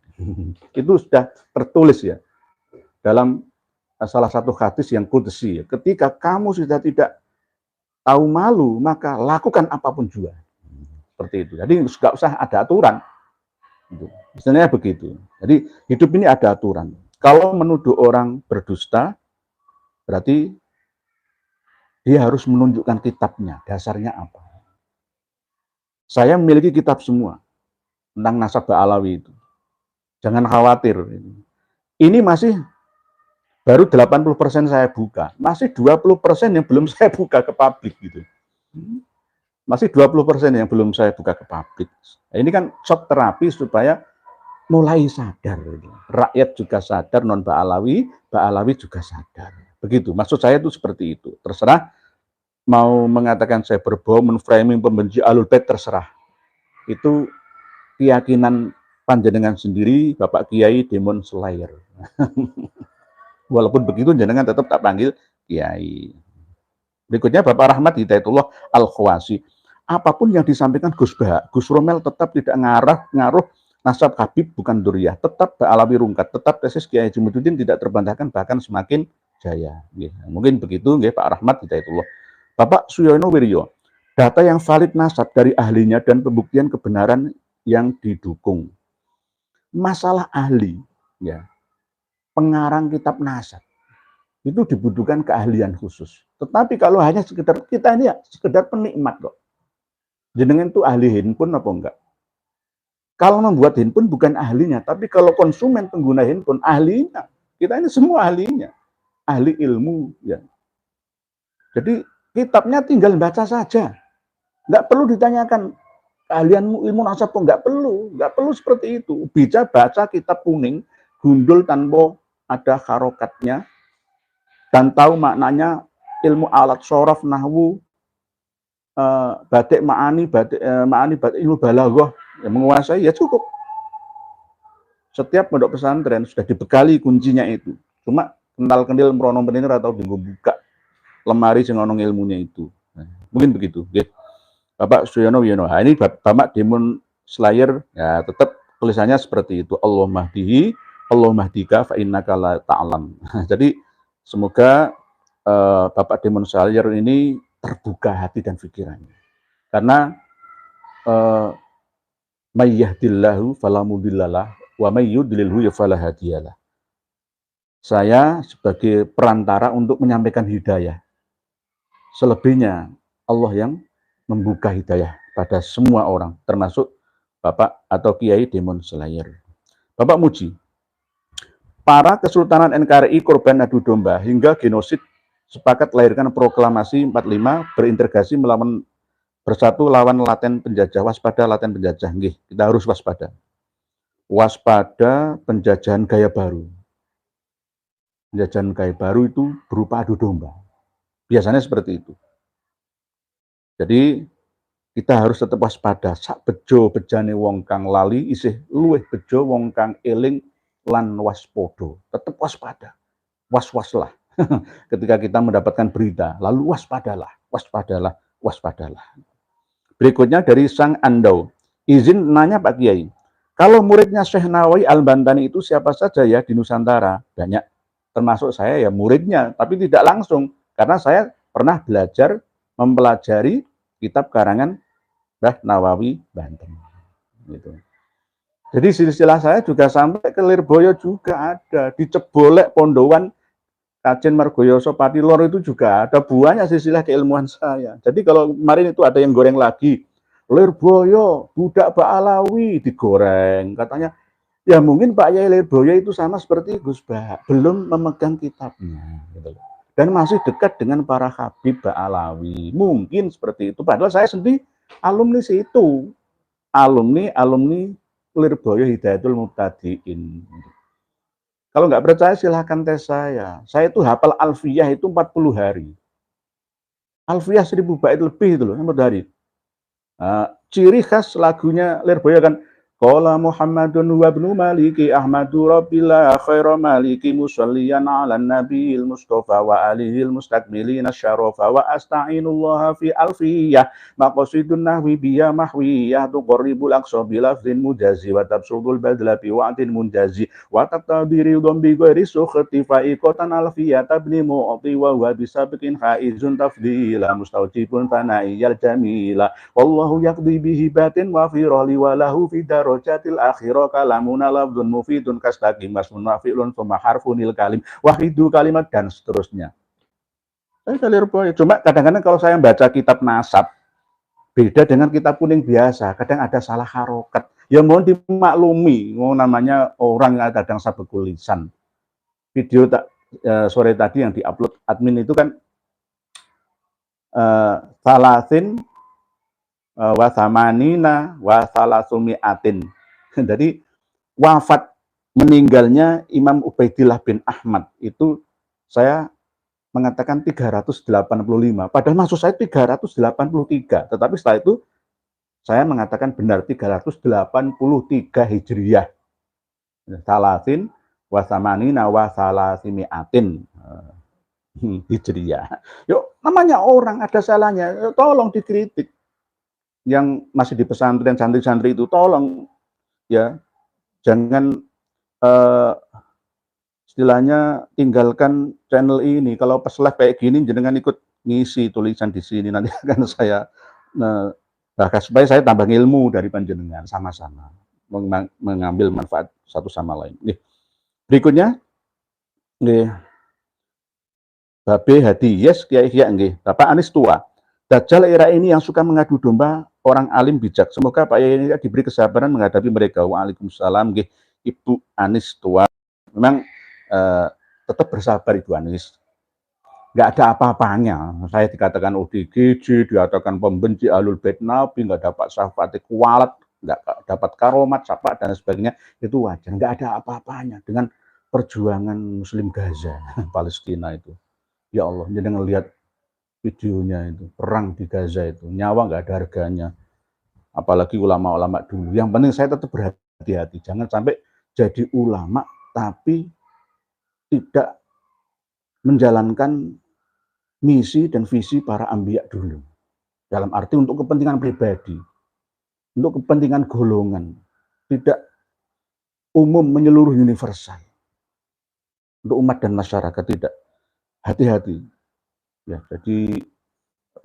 Itu sudah tertulis ya dalam salah satu hadis yang qudsi. Ketika kamu sudah tidak tahu malu, maka lakukan apapun juga. Seperti itu. Jadi nggak usah ada aturan. Misalnya begitu. Jadi hidup ini ada aturan. Kalau menuduh orang berdusta, berarti dia harus menunjukkan kitabnya, dasarnya apa. Saya memiliki kitab semua tentang nasab Alawi itu. Jangan khawatir. Ini masih baru 80% saya buka. Masih 20% yang belum saya buka ke publik gitu. Masih 20% yang belum saya buka ke publik. Ini kan shock terapi supaya mulai sadar. Rakyat juga sadar, non Ba'alawi juga sadar. Begitu, maksud saya itu seperti itu. Terserah mau mengatakan saya berbohong, menframing pembenci Ahlul Bait, terserah. Itu keyakinan panjenengan sendiri, Bapak Kiai Demon Slayer. Walaupun begitu, jenengan tetap tak panggil Kiai. Berikutnya Bapak Rahmat Hidayatullah Al-Khawasi. Apapun yang disampaikan Gus Bah, Gus Romel tetap tidak ngaruh nasab Habib bukan Duriyah, tetap Alawi Rungkat, tetap tesis Kiai Haji Muhyiddin tidak terbantahkan, bahkan semakin jaya. Mungkin begitu, Pak Rahmat Hidayatullah. Bapak Suyono Wiryo, data yang valid nasab dari ahlinya dan pembuktian kebenaran yang didukung. Masalah ahli, ya, pengarang kitab nasab itu dibutuhkan keahlian khusus. Tetapi kalau hanya sekedar kita ini ya sekedar penikmat kok. Jenengan itu ahli handphone apa enggak? Kalau membuat handphone bukan ahlinya, tapi kalau konsumen pengguna handphone ahlinya. Kita ini semua ahlinya, ahli ilmu ya. Jadi kitabnya tinggal baca saja, nggak perlu ditanyakan keahlianmu ilmu nasab, nggak perlu seperti itu. Bisa baca kitab kuning, gundul tanpa ada harokatnya, dan tahu maknanya ilmu alat sorof, nahwu, batik ma'ani, batik ilmu balaghah, yang menguasai ya cukup. Setiap pondok pesantren sudah dibekali kuncinya itu. Cuma kental kendil merono penir atau buka lemari sing ono ilmunya itu. Nah, mungkin begitu. Okay. Bapak Suyono Wiono. Nah, ini Bapak Demon Slayer ya tetap tulisannya seperti itu. Allah mahdihi, Allah mahdika fa innaka la ta'lam. Jadi semoga Bapak Demon Slayer ini terbuka hati dan pikirannya. Karena may yahdillahu fala mudhillalah wa may yudlilhu fala hadiyalah. Saya sebagai perantara untuk menyampaikan hidayah. Selebihnya Allah yang membuka hidayah pada semua orang, termasuk Bapak atau Kiai Demon Slayer. Bapak muji, para Kesultanan NKRI korban adu domba hingga genosid sepakat lahirkan proklamasi 45 berintegrasi melawan bersatu lawan laten penjajah. Waspada laten penjajah. Nggih, kita harus waspada. Waspada penjajahan gaya baru. Penjajahan gaya baru itu berupa adu domba. Biasanya seperti itu. Jadi kita harus tetap waspada. Sak bejo bejane wong kang lali isih luwih bejo wong kang eling lan waspodo. Tetap waspada. Was-waslah. Ketika kita mendapatkan berita, lalu waspadalah, waspadalah, waspadalah. Berikutnya dari Sang Andau. Izin nanya Pak Kiai, kalau muridnya Syekh Nawawi Al-Bantani itu siapa saja ya di Nusantara? Banyak. Termasuk saya ya muridnya, tapi tidak langsung. Karena saya pernah belajar, mempelajari kitab karangan Mbah Nawawi Banten. Gitu. Jadi silsilah saya juga sampai ke Lirboyo juga ada. Di Cebolek, Pondowan, Kajen Margoyoso, Patilor itu juga ada buahnya silsilah keilmuan saya. Jadi kalau kemarin itu ada yang goreng lagi, Lirboyo, budak Ba'alawi digoreng. Katanya, ya mungkin Pak Yai Lirboyo itu sama seperti Gus Bah, belum memegang kitabnya. Gitu. Dan masih dekat dengan para Habib Ba'alawi. Mungkin seperti itu. Padahal saya sendiri alumni situ. Alumni Lirboyo Hidayatul Muqtadiin. Kalau nggak percaya silahkan tes saya. Saya itu hafal Alfiyah itu 40 hari. Alfiyah 1000 bait lebih itu loh, 40 hari. Ciri khas lagunya Lirboyo kan, Qala Muhammadun wa ibnu Maliki Ahmadu Rabbillah khaira maliki musalliyan ala nabiyil mustafa wa alihil mustakmilina syarafa wa asta'inullah fi alfiyah maqasidun nahwi biya mahwiyah tuqarribul aqsa bilafzin mujazi wa tabsudul badla bi wa'din munjazi wa taqtadiri dhambi ghairi sukhti fa'iqatan alfiyah tabni mu'ti wa huwa bisabiqin haizun tafdila mustawjibun fanaiyal jamila wallahu yaqdi bihi batin wa firali wa lahu fi darajatil akhirah kalamuna lafdun mufidun kastaqim wasmun mafilun thumma harfunil kalim wahidu kalimat dan seterusnya. Cuma kadang-kadang kalau saya baca kitab nasab beda dengan kitab kuning biasa, kadang ada salah harokat. Ya mohon dimaklumi, namanya orang yang kadang sabekul lisan. Video sore tadi yang diupload admin itu kan salasin wa samanina wa salasumiatin. Jadi wafat meninggalnya Imam Ubaidillah bin Ahmad itu saya mengatakan 385. Padahal maksud saya 383. Tetapi setelah itu saya mengatakan benar 383 Hijriyah. Salasin wa samanina wa salasimiatin. Hijriyah. Yuk, namanya orang ada salahnya, tolong dikritik. Yang masih di pesantren santri-santri itu tolong ya jangan istilahnya tinggalkan channel ini. Kalau pas live kayak gini jangan ikut ngisi tulisan di sini, nanti akan saya bahkan supaya saya tambah ilmu dari panjenengan sama-sama mengambil manfaat satu sama lain. Nih, berikutnya nih Babe Hadi, yes Kiai Kiai nggih. Bapak Anies tua. Dajjal era ini yang suka mengadu domba orang alim bijak. Semoga Pak Yai ini diberi kesabaran menghadapi mereka. Waalaikumsalam. Ibu Anies tua. Memang tetap bersabar Ibu Anies. Nggak ada apa-apanya. Saya dikatakan ODGJ, dikatakan pembenci Ahlul Bait Nabi, nggak dapat syafaat kualat, nggak dapat karomat, syafaat dan sebagainya. Itu wajar. Nggak ada apa-apanya dengan perjuangan Muslim Gaza, Palestina itu. Ya Allah, jangan lihat videonya itu, perang di Gaza itu, nyawa nggak ada harganya. Apalagi ulama-ulama dulu. Yang penting saya tetap berhati-hati, jangan sampai jadi ulama tapi tidak menjalankan misi dan visi para ambiya dulu. Dalam arti untuk kepentingan pribadi, untuk kepentingan golongan, tidak umum menyeluruh universal. Untuk umat dan masyarakat tidak. Hati-hati. Ya, jadi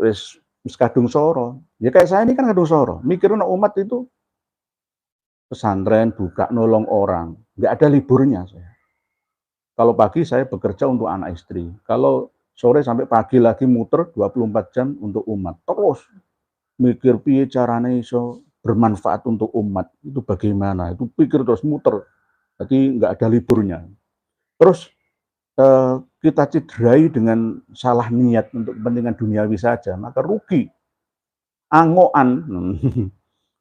wis kadung soro. Ya kayak saya ini kan kadung soro. Mikirin umat itu pesantren buka nolong orang, nggak ada liburnya saya. Kalau pagi saya bekerja untuk anak istri. Kalau sore sampai pagi lagi muter 24 jam untuk umat. Terus mikir piye carane iso bermanfaat untuk umat. Itu bagaimana? Itu pikir terus muter. Jadi nggak ada liburnya. Terus kita cederai dengan salah niat untuk kepentingan duniawi saja, maka rugi. Angoan.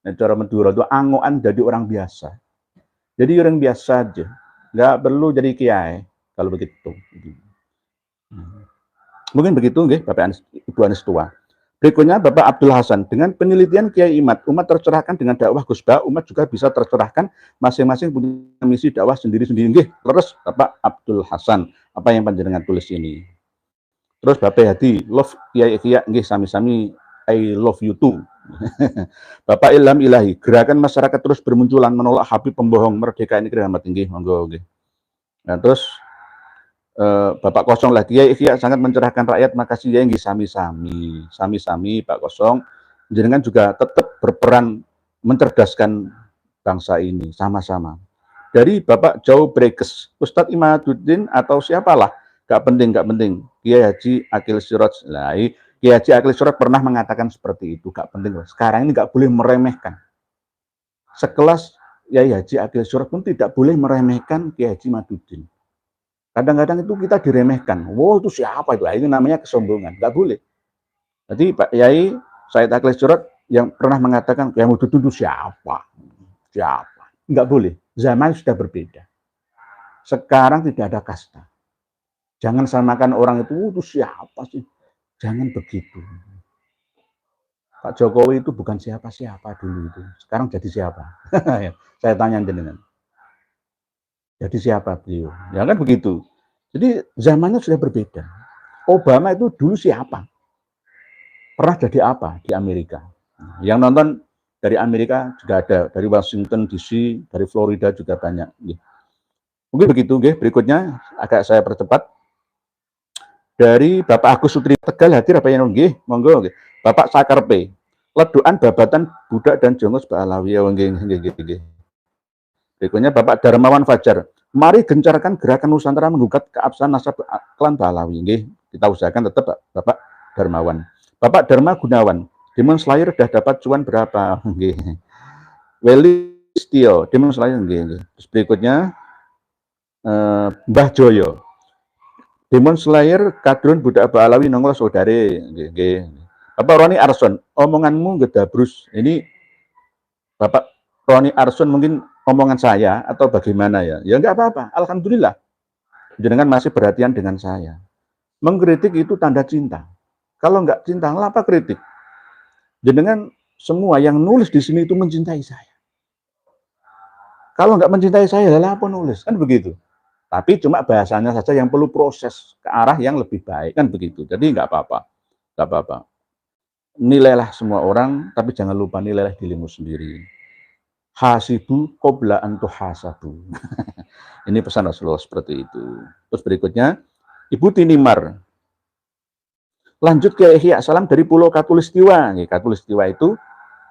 Nah, cara Madura itu angoan jadi orang biasa. Jadi orang biasa aja. Nggak perlu jadi kiai kalau begitu. Mungkin begitu, nggih, Bapak Ibu Anis tua. Berikutnya Bapak Abdul Hasan, dengan penelitian Kiai Imat, umat tercerahkan dengan dakwah Gus Bah, umat juga bisa tercerahkan masing-masing punya misi dakwah sendiri-sendiri. Nggih, terus Bapak Abdul Hasan, apa yang panjenengan tulis ini? Terus Bapak Hadi, love Kiai Kiai, nggih, sami-sami I love you too. Bapak Ilham Ilahi, gerakan masyarakat terus bermunculan menolak Habib pembohong, merdeka ini keramat tinggi, monggo, nggih. Nah, terus Bapak Kosong lagi, ya sangat mencerahkan rakyat, makasih ya, nggih, sami-sami Pak Kosong, jenengan juga tetap berperan mencerdaskan bangsa ini, sama-sama. Dari Bapak Jauh Brekes, Ustadz Imaduddin atau siapalah, gak penting, Kiai Haji Akil Siraj, Kiai Haji Akil Siraj pernah mengatakan seperti itu, gak penting. Sekarang ini gak boleh meremehkan. Sekelas Kiai Haji Akil Siraj pun tidak boleh meremehkan Kiai Haji Imaduddin. Kadang-kadang itu kita diremehkan. Wow, itu siapa itu? Ini namanya kesombongan. Gak boleh. Jadi Pak Yai Said Akil Siraj yang pernah mengatakan Kiai Imaduddin itu siapa? Nggak boleh. Zaman sudah berbeda. Sekarang tidak ada kasta. Jangan samakan orang itu siapa sih? Jangan begitu. Pak Jokowi itu bukan siapa-siapa dulu itu. Sekarang jadi siapa? Saya tanya jenengan. Jadi siapa beliau? Ya kan begitu. Jadi zamannya sudah berbeda. Obama itu dulu siapa? Pernah jadi apa di Amerika? Yang nonton dari Amerika juga ada, dari Washington DC, dari Florida juga banyak. Mungkin begitu, berikutnya agak saya percepat. Dari Bapak Agus Sutri Tegal hadir apa yang nggih, monggo nggih. Bapak Sakarpe, ledukan babatan budak dan jongos Ba'alawi nggih. Berikutnya Bapak Darmawan Fajar, mari gencarkan gerakan Nusantara menggugat keabsahan nasab klan Ba'alawi nggih. Kita usahakan tetap Bapak Darmawan. Bapak Dharma Gunawan, Demon Slayer sudah dapat cuan berapa? Nggih. Weli Stio, Demon Slayer nggih. Terus berikutnya Mbah Joyo, Demon Slayer kadrun budak Ba'alawi nongol saudare. Nggih. Bapak Roni Arson, omonganmu gedabrus. Ini Bapak Roni Arson mungkin omongan saya atau bagaimana ya? Ya enggak apa-apa. Alhamdulillah. Jenengan masih perhatian dengan saya. Mengkritik itu tanda cinta. Kalau enggak cinta, apa kritik? Jenengan semua yang nulis di sini itu mencintai saya. Kalau enggak mencintai saya, lah apa nulis? Kan begitu. Tapi cuma bahasanya saja yang perlu proses ke arah yang lebih baik, kan begitu. Jadi nggak apa-apa. Nilailah semua orang, tapi jangan lupa nilailah dirimu sendiri. Hasibu qabla an tuhasabu. Ini pesan Rasulullah seperti itu. Terus berikutnya, Ibu Tinimar. Lanjut ke Ihya Salam dari Pulau Katulistiwa. Katulistiwa itu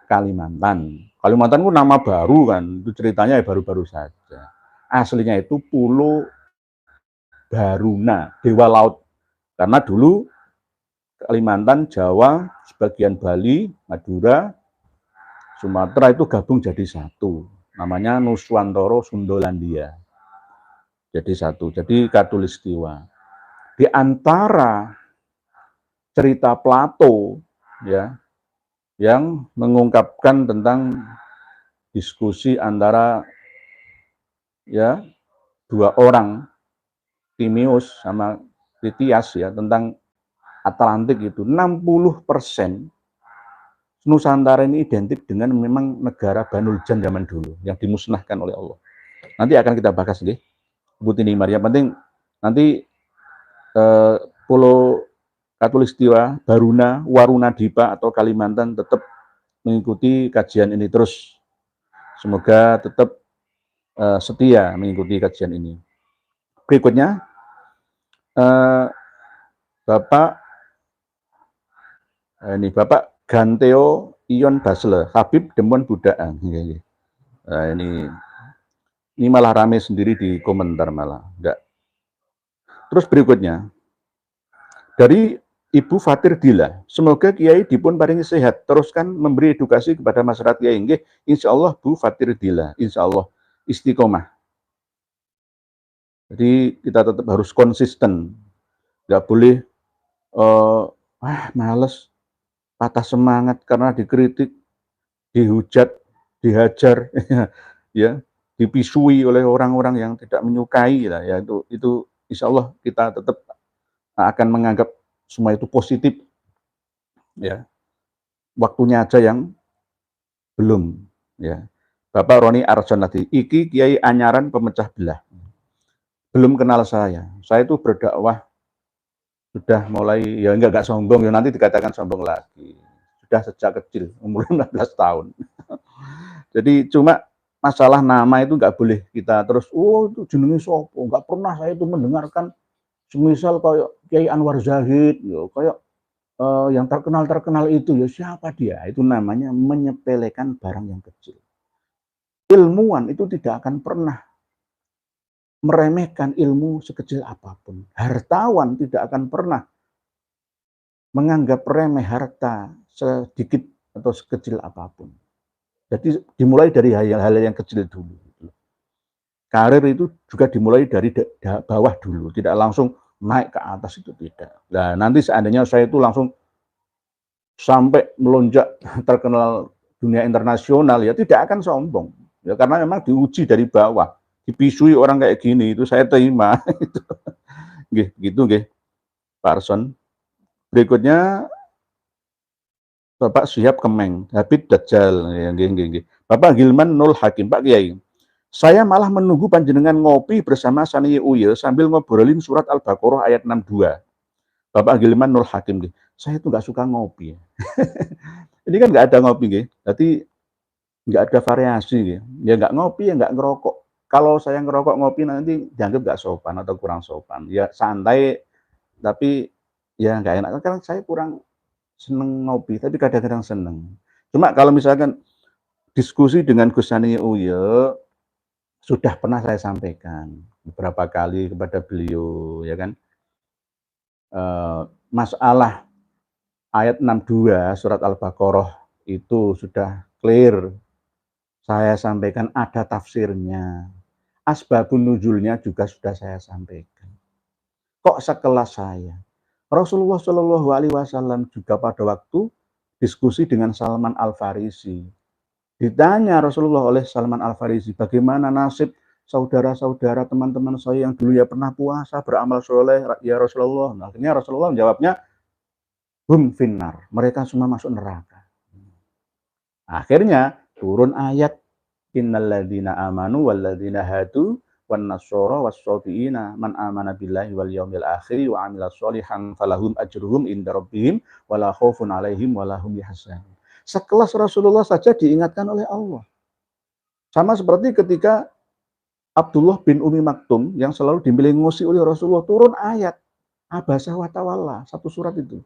Kalimantan. Kalimantan itu nama baru kan, itu ceritanya baru-baru saja. Aslinya itu Pulau Baruna, Dewa Laut. Karena dulu Kalimantan, Jawa, sebagian Bali, Madura, Sumatera itu gabung jadi satu. Namanya Nuswantoro Sundolandia. Jadi satu, jadi Katulistiwa. Di antara cerita Plato ya, yang mengungkapkan tentang diskusi antara ya dua orang, Timius sama Critias ya, tentang Atlantik itu 60% Nusantara ini identik dengan memang negara Banuljan zaman dulu yang dimusnahkan oleh Allah. Nanti akan kita bahas nggih. Bu Tinimar, yang penting nanti Pulau Katulistiwa, Baruna, Waruna Dipa atau Kalimantan tetap mengikuti kajian ini terus. Semoga tetap setia mengikuti kajian ini. Berikutnya Bapak Ganteo Ion Basle, Habib Demon Buddha. Nah, ini malah rame sendiri di komentar malah. Terus berikutnya, dari Ibu Fatir Dila, semoga Kiai dipun paringi sehat, teruskan memberi edukasi kepada masyarakat Kiai. Nggih, insyaallah Bu Fatir Dila, insyaallah istiqomah. Jadi kita tetap harus konsisten, nggak boleh males, patah semangat karena dikritik, dihujat, dihajar, ya, dipisui oleh orang-orang yang tidak menyukai, lah, ya itu insya Allah kita tetap akan menganggap semua itu positif, ya. Waktunya aja yang belum, ya. Bapak Roni Arjonati, iki Kiai anyaran pemecah belah. Belum kenal saya itu berdakwah sudah mulai, ya enggak sombong, ya nanti dikatakan sombong lagi. Sudah sejak kecil, umur 15 tahun. Jadi cuma masalah nama itu nggak boleh kita terus, oh itu jenenge sopo, nggak pernah saya itu mendengarkan semisal kayak Kiai Anwar Zahid, ya, kayak yang terkenal itu, ya siapa dia? Itu namanya menyepelekan barang yang kecil. Ilmuwan itu tidak akan pernah meremehkan ilmu sekecil apapun. Hartawan tidak akan pernah menganggap remeh harta sedikit atau sekecil apapun. Jadi dimulai dari hal-hal yang kecil dulu. Karir itu juga dimulai dari bawah dulu, tidak langsung naik ke atas, itu tidak. Nah, nanti seandainya saya itu langsung sampai melonjak terkenal dunia internasional, ya tidak akan sombong. Ya karena memang diuji dari bawah, dipisui orang kayak gini, itu saya terima. Gitu nggih, Pak Arson. Berikutnya Bapak Syihab Kemeng, Habib Dajjal, ya, nggih. Bapak Gilman Nul Hakim, Pak Kiai. Saya malah menunggu panjenengan ngopi bersama Sani Uye sambil ngobrolin surat Al-Baqarah ayat 62. Bapak Gilman Nul Hakim, saya itu nggak suka ngopi. Ini kan nggak ada ngopi, gitu. Berarti nggak ada variasi, gitu. Ya nggak ngopi, ya nggak ngerokok. Kalau saya ngerokok ngopi nanti dianggap nggak sopan atau kurang sopan. Ya santai, tapi ya nggak enak. Karena saya kurang seneng ngopi, tapi kadang-kadang seneng. Cuma kalau misalkan diskusi dengan Gus Sani Uye, sudah pernah saya sampaikan beberapa kali kepada beliau, ya kan, masalah ayat 62 surat Al-Baqarah itu sudah clear. Saya sampaikan ada tafsirnya. Asbabun nuzulnya juga sudah saya sampaikan. Kok sekelas saya? Rasulullah Shallallahu Alaihi Wasallam juga pada waktu diskusi dengan Salman Al Farisi. Ditanya Rasulullah oleh Salman Al Farisi, bagaimana nasib saudara-saudara teman-teman saya yang dulu ya pernah puasa, beramal soleh, ya Rasulullah. Nah, akhirnya Rasulullah menjawabnya, hum finnar, mereka semua masuk neraka. Akhirnya turun ayat, innalladzina amanu walladzina hadu wan nasara was-sabiina man amana billahi wal yaumil akhir wa amila sholihan falahum ajruhum inda rabbihim wala khaufun alaihim wala hum yahzanun. Sekelas Rasulullah saja diingatkan oleh Allah. Sama seperti ketika Abdullah bin Umi Maktum yang selalu dimelenggosi oleh Rasulullah, turun ayat abasa wa tawalla, satu surat itu.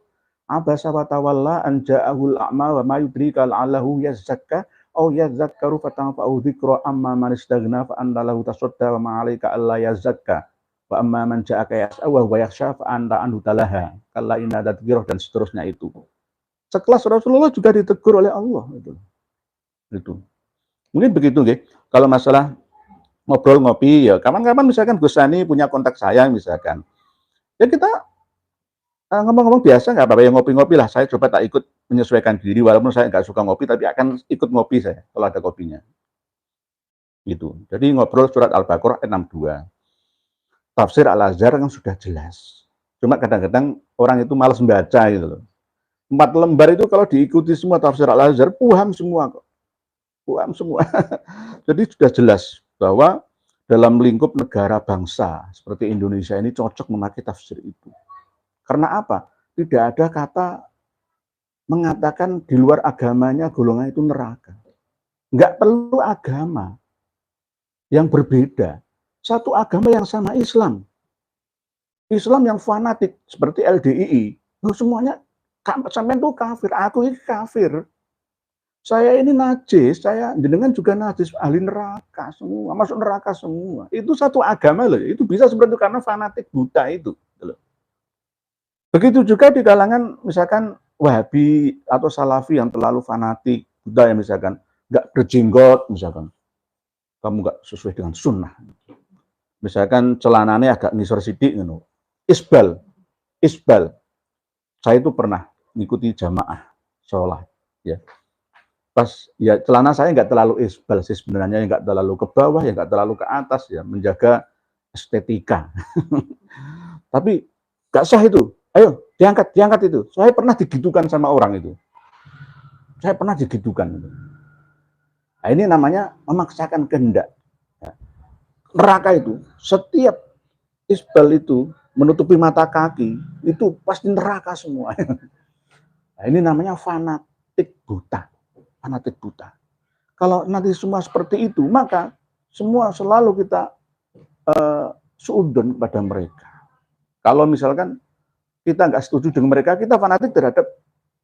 Abasa wa tawalla an ja'ahul a'ma wa ma yudrika la'allahu yazakka aw yadzakkaru fatanfa'u dzikra amma man istaghna fa anta lahu tasadda wa ma 'alaika alla yazakka wa amma man ja'aka yas'a wa huwa yakhsha fa anta anhu talaha kalla inna tadhkirah, dan seterusnya itu. Sekelas Rasulullah juga ditegur oleh Allah itu. Mungkin begitu nggih. Kalau masalah ngobrol ngopi, ya kapan-kapan misalkan Gus Sani punya kontak saya misalkan, ya kita ngomong-ngomong biasa, nggak apa-apa, ya ngopi-ngopi lah. Saya coba tak ikut menyesuaikan diri, walaupun saya nggak suka ngopi, tapi akan ikut ngopi saya kalau ada kopinya. Gitu. Jadi ngobrol surat Al-Baqarah ayat 62. Tafsir Al-Azhar kan sudah jelas. Cuma kadang-kadang orang itu malas membaca gitu loh. 4 lembar itu kalau diikuti semua tafsir Al-Azhar, paham semua kok. Paham semua. Jadi sudah jelas bahwa dalam lingkup negara bangsa seperti Indonesia ini cocok memakai tafsir itu. Karena apa? Tidak ada kata mengatakan di luar agamanya golongan itu neraka. Nggak perlu agama yang berbeda. Satu agama yang sama, Islam. Islam yang fanatik seperti LDII, semuanya sampai itu kafir, aku ini kafir. Saya ini najis, saya jenengan juga najis, ahli neraka semua, masuk neraka semua. Itu satu agama loh, itu bisa seperti itu karena fanatik buta itu. Loh. Begitu juga di kalangan misalkan Wahabi atau Salafi yang terlalu fanatik buta ya misalkan, nggak berjenggot misalkan, kamu nggak sesuai dengan sunnah. Misalkan celananya agak ngisor sidik, gitu. Isbal. Saya itu pernah mengikuti jamaah sholat, ya. Pas ya celana saya nggak terlalu isbal sih sebenarnya, nggak terlalu ke bawah, ya nggak terlalu ke atas, ya menjaga estetika. Tapi nggak sah itu. Ayo diangkat itu. Saya pernah digitukan sama orang itu. Saya pernah digitukan. Nah, ini namanya memaksakan kehendak. Neraka itu setiap isbal itu menutupi mata kaki itu pasti neraka semua. Nah, ini namanya fanatik buta. Fanatik buta. Kalau nanti semua seperti itu, maka semua selalu kita suudon kepada mereka. Kalau misalkan kita nggak setuju dengan mereka, kita fanatik terhadap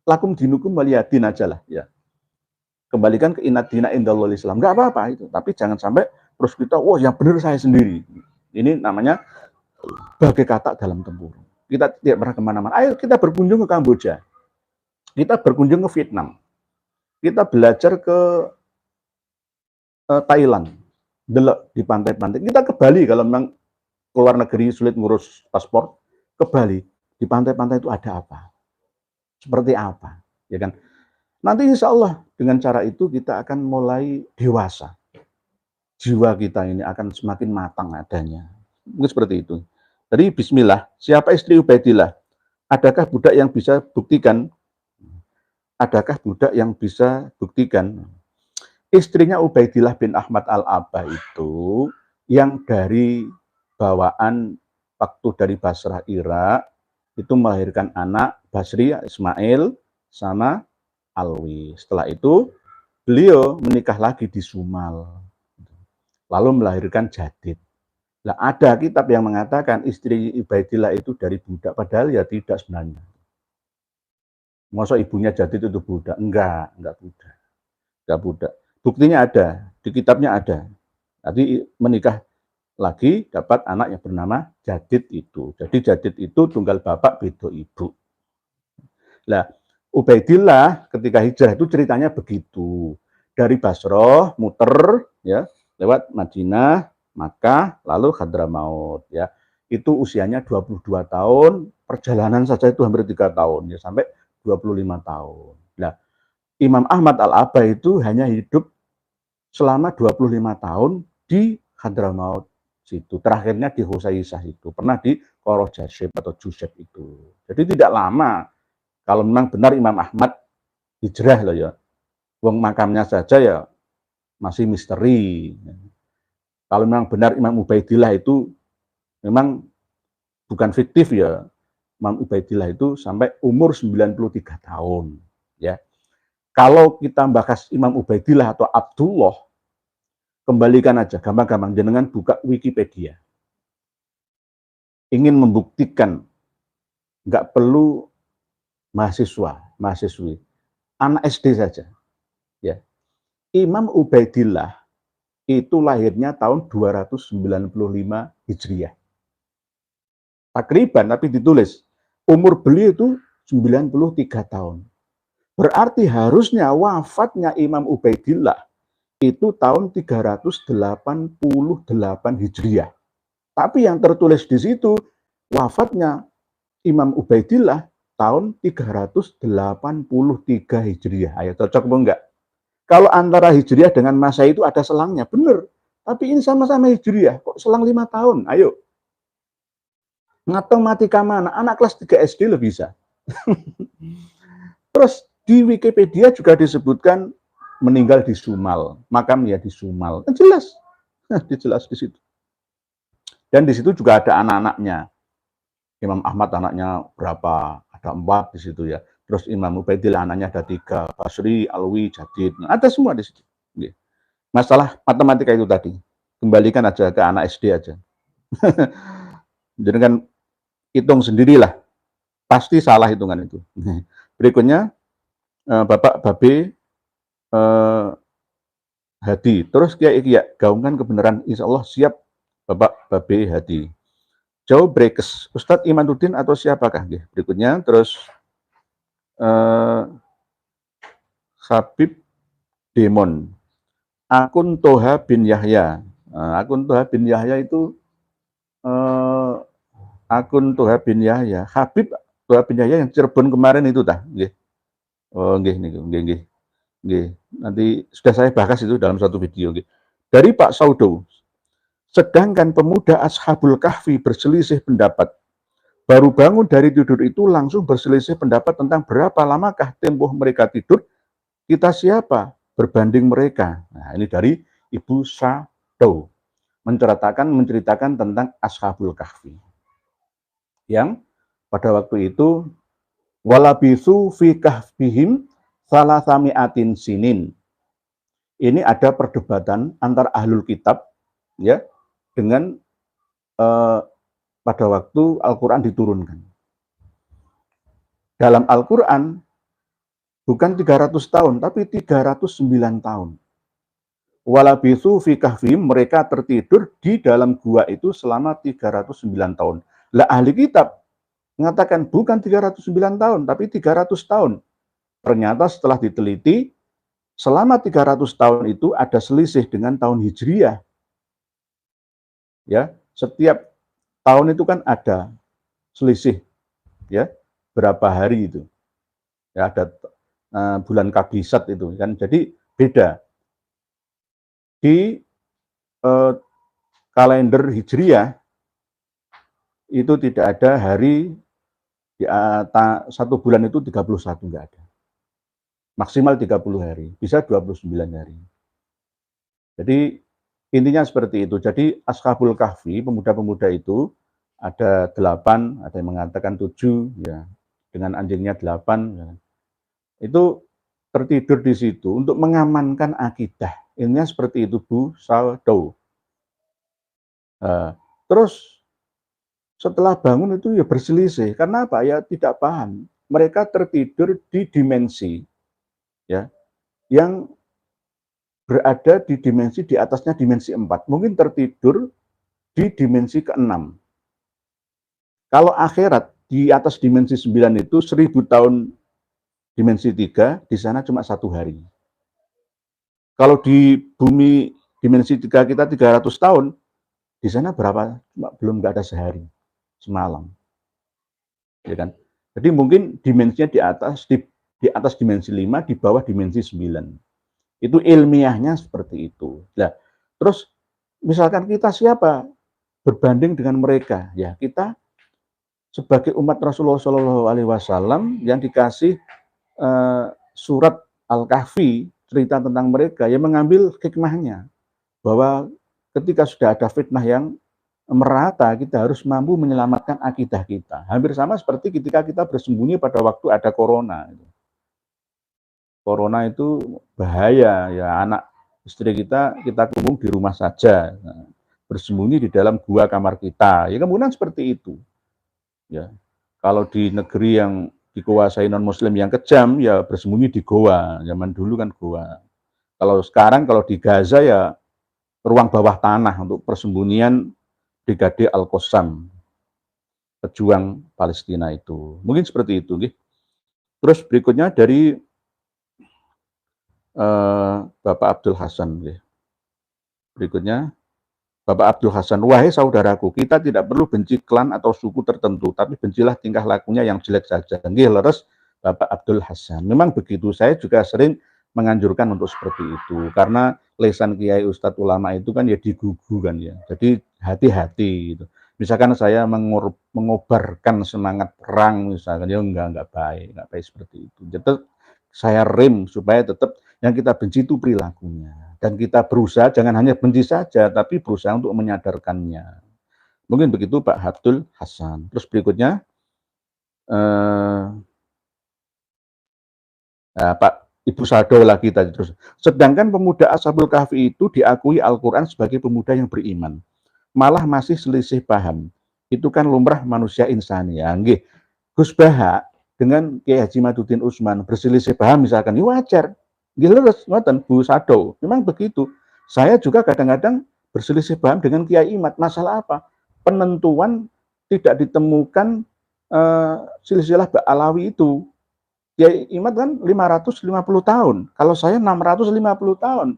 lakum dinukum waliyadin aja lah. Ya. Kembalikan ke inad dina indallahil Islam. Nggak apa-apa itu. Tapi jangan sampai terus kita, wah yang benar saya sendiri. Ini namanya bagai katak dalam tempurung. Kita tidak pernah kemana-mana. Ayo kita berkunjung ke Kamboja. Kita berkunjung ke Vietnam. Kita belajar ke Thailand, delok di pantai-pantai. Kita ke Bali kalau memang keluar negeri sulit ngurus paspor, ke Bali di pantai-pantai itu ada apa? Seperti apa? Ya kan? Nanti insya Allah dengan cara itu kita akan mulai dewasa. Jiwa kita ini akan semakin matang adanya. Mungkin seperti itu. Jadi bismillah, siapa istri Ubaidillah? Adakah budak yang bisa buktikan? Adakah budak yang bisa buktikan? Istrinya Ubaidillah bin Ahmad al-Abah itu yang dari bawaan waktu dari Basrah Irak itu melahirkan anak Basri Ismail sama Alwi. Setelah itu beliau menikah lagi di Sumal. Lalu melahirkan Jadid. Nah, ada kitab yang mengatakan istri Ubaidillah itu dari budak, padahal ya tidak sebenarnya. Masa ibunya Jadid itu budak? Enggak budak. Enggak budak. Buktinya ada, di kitabnya ada. Nanti menikah lagi dapat anak yang bernama Jadid itu. Jadi Jadid itu tunggal bapak beda ibu. Nah, Ubaidillah ketika hijrah itu ceritanya begitu. Dari Basrah muter ya, lewat Madinah, Makkah, lalu Hadramaut ya. Itu usianya 22 tahun, perjalanan saja itu hampir 3 tahun ya, sampai 25 tahun. Nah, Imam Ahmad al-Abah itu hanya hidup selama 25 tahun di Hadramaut situ. Terakhirnya di Husaisah itu. Pernah di Qoroh Jasib atau Juseb itu. Jadi tidak lama. Kalau memang benar Imam Ahmad hijrah loh ya. Wong makamnya saja ya masih misteri. Kalau memang benar Imam Ubaidillah itu memang bukan fiktif ya. Imam Ubaidillah itu sampai umur 93 tahun. Ya. Kalau kita bahas Imam Ubaidillah atau Abdullah, kembalikan aja, gampang-gampang, jenengan buka Wikipedia. Ingin membuktikan, nggak perlu mahasiswi, anak SD saja. Ya. Imam Ubaidillah itu lahirnya tahun 295 Hijriah. Takriban, tapi ditulis. Umur beliau itu 93 tahun. Berarti harusnya wafatnya Imam Ubaidillah itu tahun 388 Hijriah. Tapi yang tertulis di situ, wafatnya Imam Ubaidillah tahun 383 Hijriah. Ayo, cocok apa enggak? Kalau antara Hijriah dengan Masehi itu ada selangnya, benar. Tapi ini sama-sama Hijriah, kok selang 5 tahun? Ayo. Matematika mana? Anak kelas 3 SD loh bisa. Terus di Wikipedia juga disebutkan meninggal di Sumal, makamnya di Sumal. Kan jelas. Dijelas di situ. Dan di situ juga ada anak-anaknya. Imam Ahmad anaknya berapa? Ada 4 di situ ya. Terus Imam Ubaidillah anaknya ada 3. Basri, Alwi, Jadid. Ada semua di situ. Masalah matematika itu tadi. Kembalikan aja ke anak SD aja. Jadi kan hitung sendirilah. Pasti salah hitungan itu. Berikutnya, Bapak Babe eh, Hadi. Terus Kiai Kia gaungkan kebenaran, insya Allah siap Bapak Babe Hadi. Jauh Brekes, Ustadz Imanuddin atau siapakah? Berikutnya terus Habib Demon, akun Toha bin Yahya. Akun Toha bin Yahya itu akun Toha bin Yahya. Habib Toha bin Yahya yang Cirebon kemarin itu tah. Oh, nggih. Nanti sudah saya bahas itu dalam satu video. Dari Pak Saudo, sedangkan pemuda Ashabul Kahfi berselisih pendapat. Baru bangun dari tidur itu langsung berselisih pendapat tentang berapa lamakah tempo mereka tidur, kita siapa berbanding mereka. Nah, ini dari Ibu Saudo menceritakan tentang Ashabul Kahfi. Yang pada waktu itu walabisu fi kahfihim salasami'atin sinin. Ini ada perdebatan antar ahlul kitab ya dengan pada waktu Al-Quran diturunkan. Dalam Al-Quran bukan 300 tahun, tapi 309 tahun. Walabisu fi kahfihim, mereka tertidur di dalam gua itu selama 309 tahun. Lah ahli kitab mengatakan bukan 309 tahun, tapi 300 tahun. Ternyata setelah diteliti, selama 300 tahun itu ada selisih dengan tahun Hijriah. Ya, setiap tahun itu kan ada selisih, ya, berapa hari itu. Ya, ada bulan Kabisat itu kan, jadi beda. Di kalender Hijriah itu tidak ada hari di satu bulan itu 31, enggak ada. Maksimal 30 hari, bisa 29 hari. Jadi intinya seperti itu. Jadi Ashabul Kahfi, pemuda-pemuda itu ada 8, ada yang mengatakan 7, ya, dengan anjingnya 8. Ya. Itu tertidur di situ untuk mengamankan akidah. Intinya seperti itu, Bu Saudo. Terus setelah bangun itu ya berselisih. Karena apa? Ya tidak paham. Mereka tertidur di dimensi, ya, yang berada di dimensi di atasnya dimensi 4. Mungkin tertidur di dimensi ke-6. Kalau akhirat di atas dimensi 9 itu 1000 tahun dimensi 3, di sana cuma 1 hari. Kalau di bumi dimensi 3 kita 300 tahun, di sana berapa? Cuma belum nggak ada sehari, semalam. Ya kan? Jadi mungkin dimensinya di atas dimensi 5, di bawah dimensi 9. Itu ilmiahnya seperti itu. Nah, terus misalkan kita siapa berbanding dengan mereka? Ya, kita sebagai umat Rasulullah SAW yang dikasih surat Al-Kahfi, cerita tentang mereka, yang mengambil hikmahnya. Bahwa ketika sudah ada fitnah yang merata, kita harus mampu menyelamatkan akidah kita. Hampir sama seperti ketika kita bersembunyi pada waktu ada corona. Corona itu bahaya, ya, anak istri kita kurung di rumah saja, bersembunyi di dalam gua kamar kita, ya kemudian seperti itu. Ya, kalau di negeri yang dikuasai non Muslim yang kejam, ya bersembunyi di goa. Zaman dulu kan goa. Kalau sekarang kalau di Gaza ya ruang bawah tanah untuk persembunyian Brigade Al-Qassam, pejuang Palestina itu. Mungkin seperti itu, gitu. Terus berikutnya dari Bapak Abdul Hasan. Berikutnya, Bapak Abdul Hasan, wahai saudaraku, kita tidak perlu benci klan atau suku tertentu, tapi bencilah tingkah lakunya yang jelek saja. Nggih, leres Bapak Abdul Hasan. Memang begitu, saya juga sering menganjurkan untuk seperti itu, karena lesan kiai ustadz ulama itu kan ya digugu kan ya. Jadi hati-hati gitu. Misalkan saya mengobarkan semangat perang misalkan, ya enggak baik seperti itu. Jadi saya rem supaya tetap yang kita benci itu perilakunya. Dan kita berusaha jangan hanya benci saja, tapi berusaha untuk menyadarkannya. Mungkin begitu Pak Abdul Hasan. Terus berikutnya, Pak Ibu Saudo lagi tadi terus. Sedangkan pemuda Ashabul Kahfi itu diakui Al-Quran sebagai pemuda yang beriman. Malah masih selisih paham. Itu kan lumrah manusia insani. Ya, nggih. Gus Baha dengan Kiai Haji Maduddin Utsman berselisih paham misalkan, ini wajar. Leres ngoten Bu Sado. Memang begitu. Saya juga kadang-kadang berselisih paham dengan Kiai Imad. Masalah apa? Penentuan tidak ditemukan silsilah Ba'alawi itu. Kiai Imad kan 550 tahun. Kalau saya 650 tahun.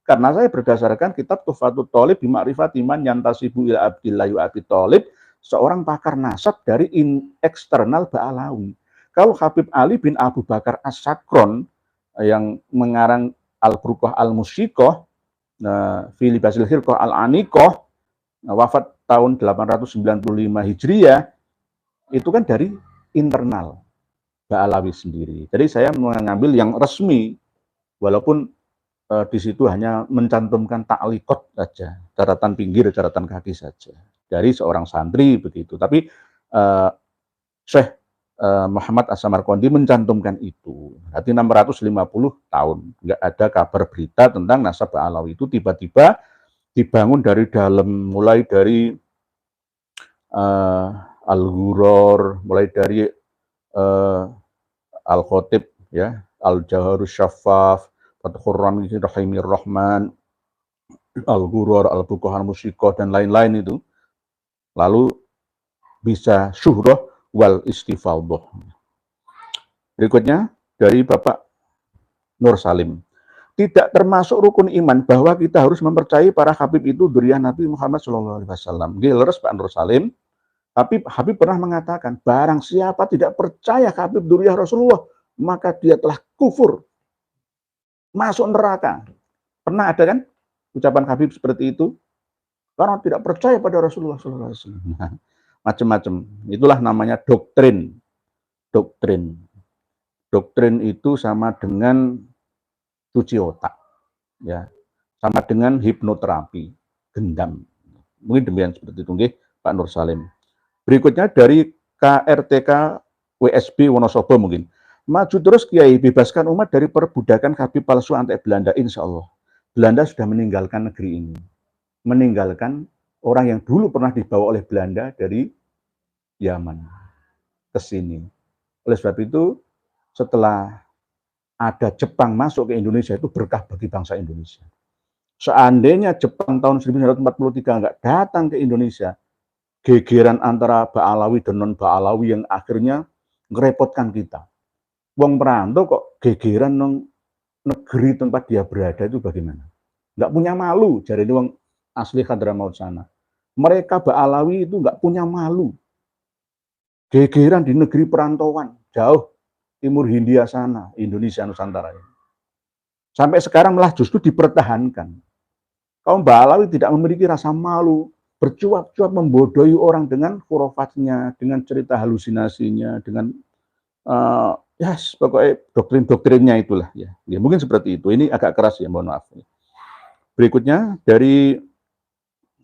Karena saya berdasarkan kitab Tuhfatul Thalib bi Ma'rifati man yantasibu ila Abdillah wa Abi Thalib, seorang pakar nasab dari eksternal Ba'alawi. Kalau Habib Ali bin Abu Bakar As-Sakron yang mengarang Al-Burqah Al-Musyikoh, fi libasil Hirqah Al-Anikoh, wafat tahun 895 Hijriah, itu kan dari internal Ba'alawi sendiri. Jadi saya mengambil yang resmi, walaupun di situ hanya mencantumkan ta'liqat saja, catatan pinggir, catatan kaki saja dari seorang santri begitu. Tapi Syekh Muhammad As-Samarqandi mencantumkan itu. Berarti 650 tahun nggak ada kabar berita tentang nasab Ba'alawi itu tiba-tiba dibangun dari dalam, mulai dari Al-Ghuror, mulai dari Al-Khotib, ya, Al-Jaharus Syaffaf, Fathur Rahimir Rahman, Al-Ghuror, Al-Burqah Al-Musyikoh, dan lain-lain itu. Lalu bisa syuhrah wal istifadhah. Berikutnya dari Bapak Nur Salim. Tidak termasuk rukun iman bahwa kita harus mempercayai para Habib itu dzurriyyah Nabi Muhammad SAW. Leres Pak Nur Salim. Tapi Habib pernah mengatakan, barang siapa tidak percaya Habib dzurriyyah Rasulullah, maka dia telah kufur, masuk neraka. Pernah ada kan ucapan Habib seperti itu? Karena tidak percaya pada Rasulullah SAW. Macam-macam. Itulah namanya doktrin. Doktrin. Doktrin itu sama dengan cuci otak, ya, sama dengan hipnoterapi, gendam. Mungkin demikian seperti itu, Pak Nur Salim. Berikutnya dari KRTK WSB Wonosobo mungkin. Maju terus Kiai, bebaskan umat dari perbudakan Habib palsu antek Belanda, insya Allah. Belanda sudah meninggalkan negeri ini. Meninggalkan orang yang dulu pernah dibawa oleh Belanda dari Yaman ke sini. Oleh sebab itu, setelah ada Jepang masuk ke Indonesia, itu berkah bagi bangsa Indonesia. Seandainya Jepang tahun 1943 nggak datang ke Indonesia, gegeran antara Ba'alawi dan non-Ba'alawi yang akhirnya ngerepotkan kita. Wong perantau kok gegeran nang negeri tempat dia berada itu bagaimana? Nggak punya malu, jadi ini wong asli Hadramaut sana. Mereka Ba'alawi itu nggak punya malu. Gegeran di negeri perantauan, jauh timur Hindia sana, Indonesia Nusantara. Sampai sekarang malah justru dipertahankan. Kaum Ba'alawi tidak memiliki rasa malu, bercuap-cuap membodohi orang dengan khurafatnya, dengan cerita halusinasinya, dengan pokoknya doktrin-doktrinnya itulah ya. Ya. Mungkin seperti itu. Ini agak keras ya, mohon maaf. Berikutnya dari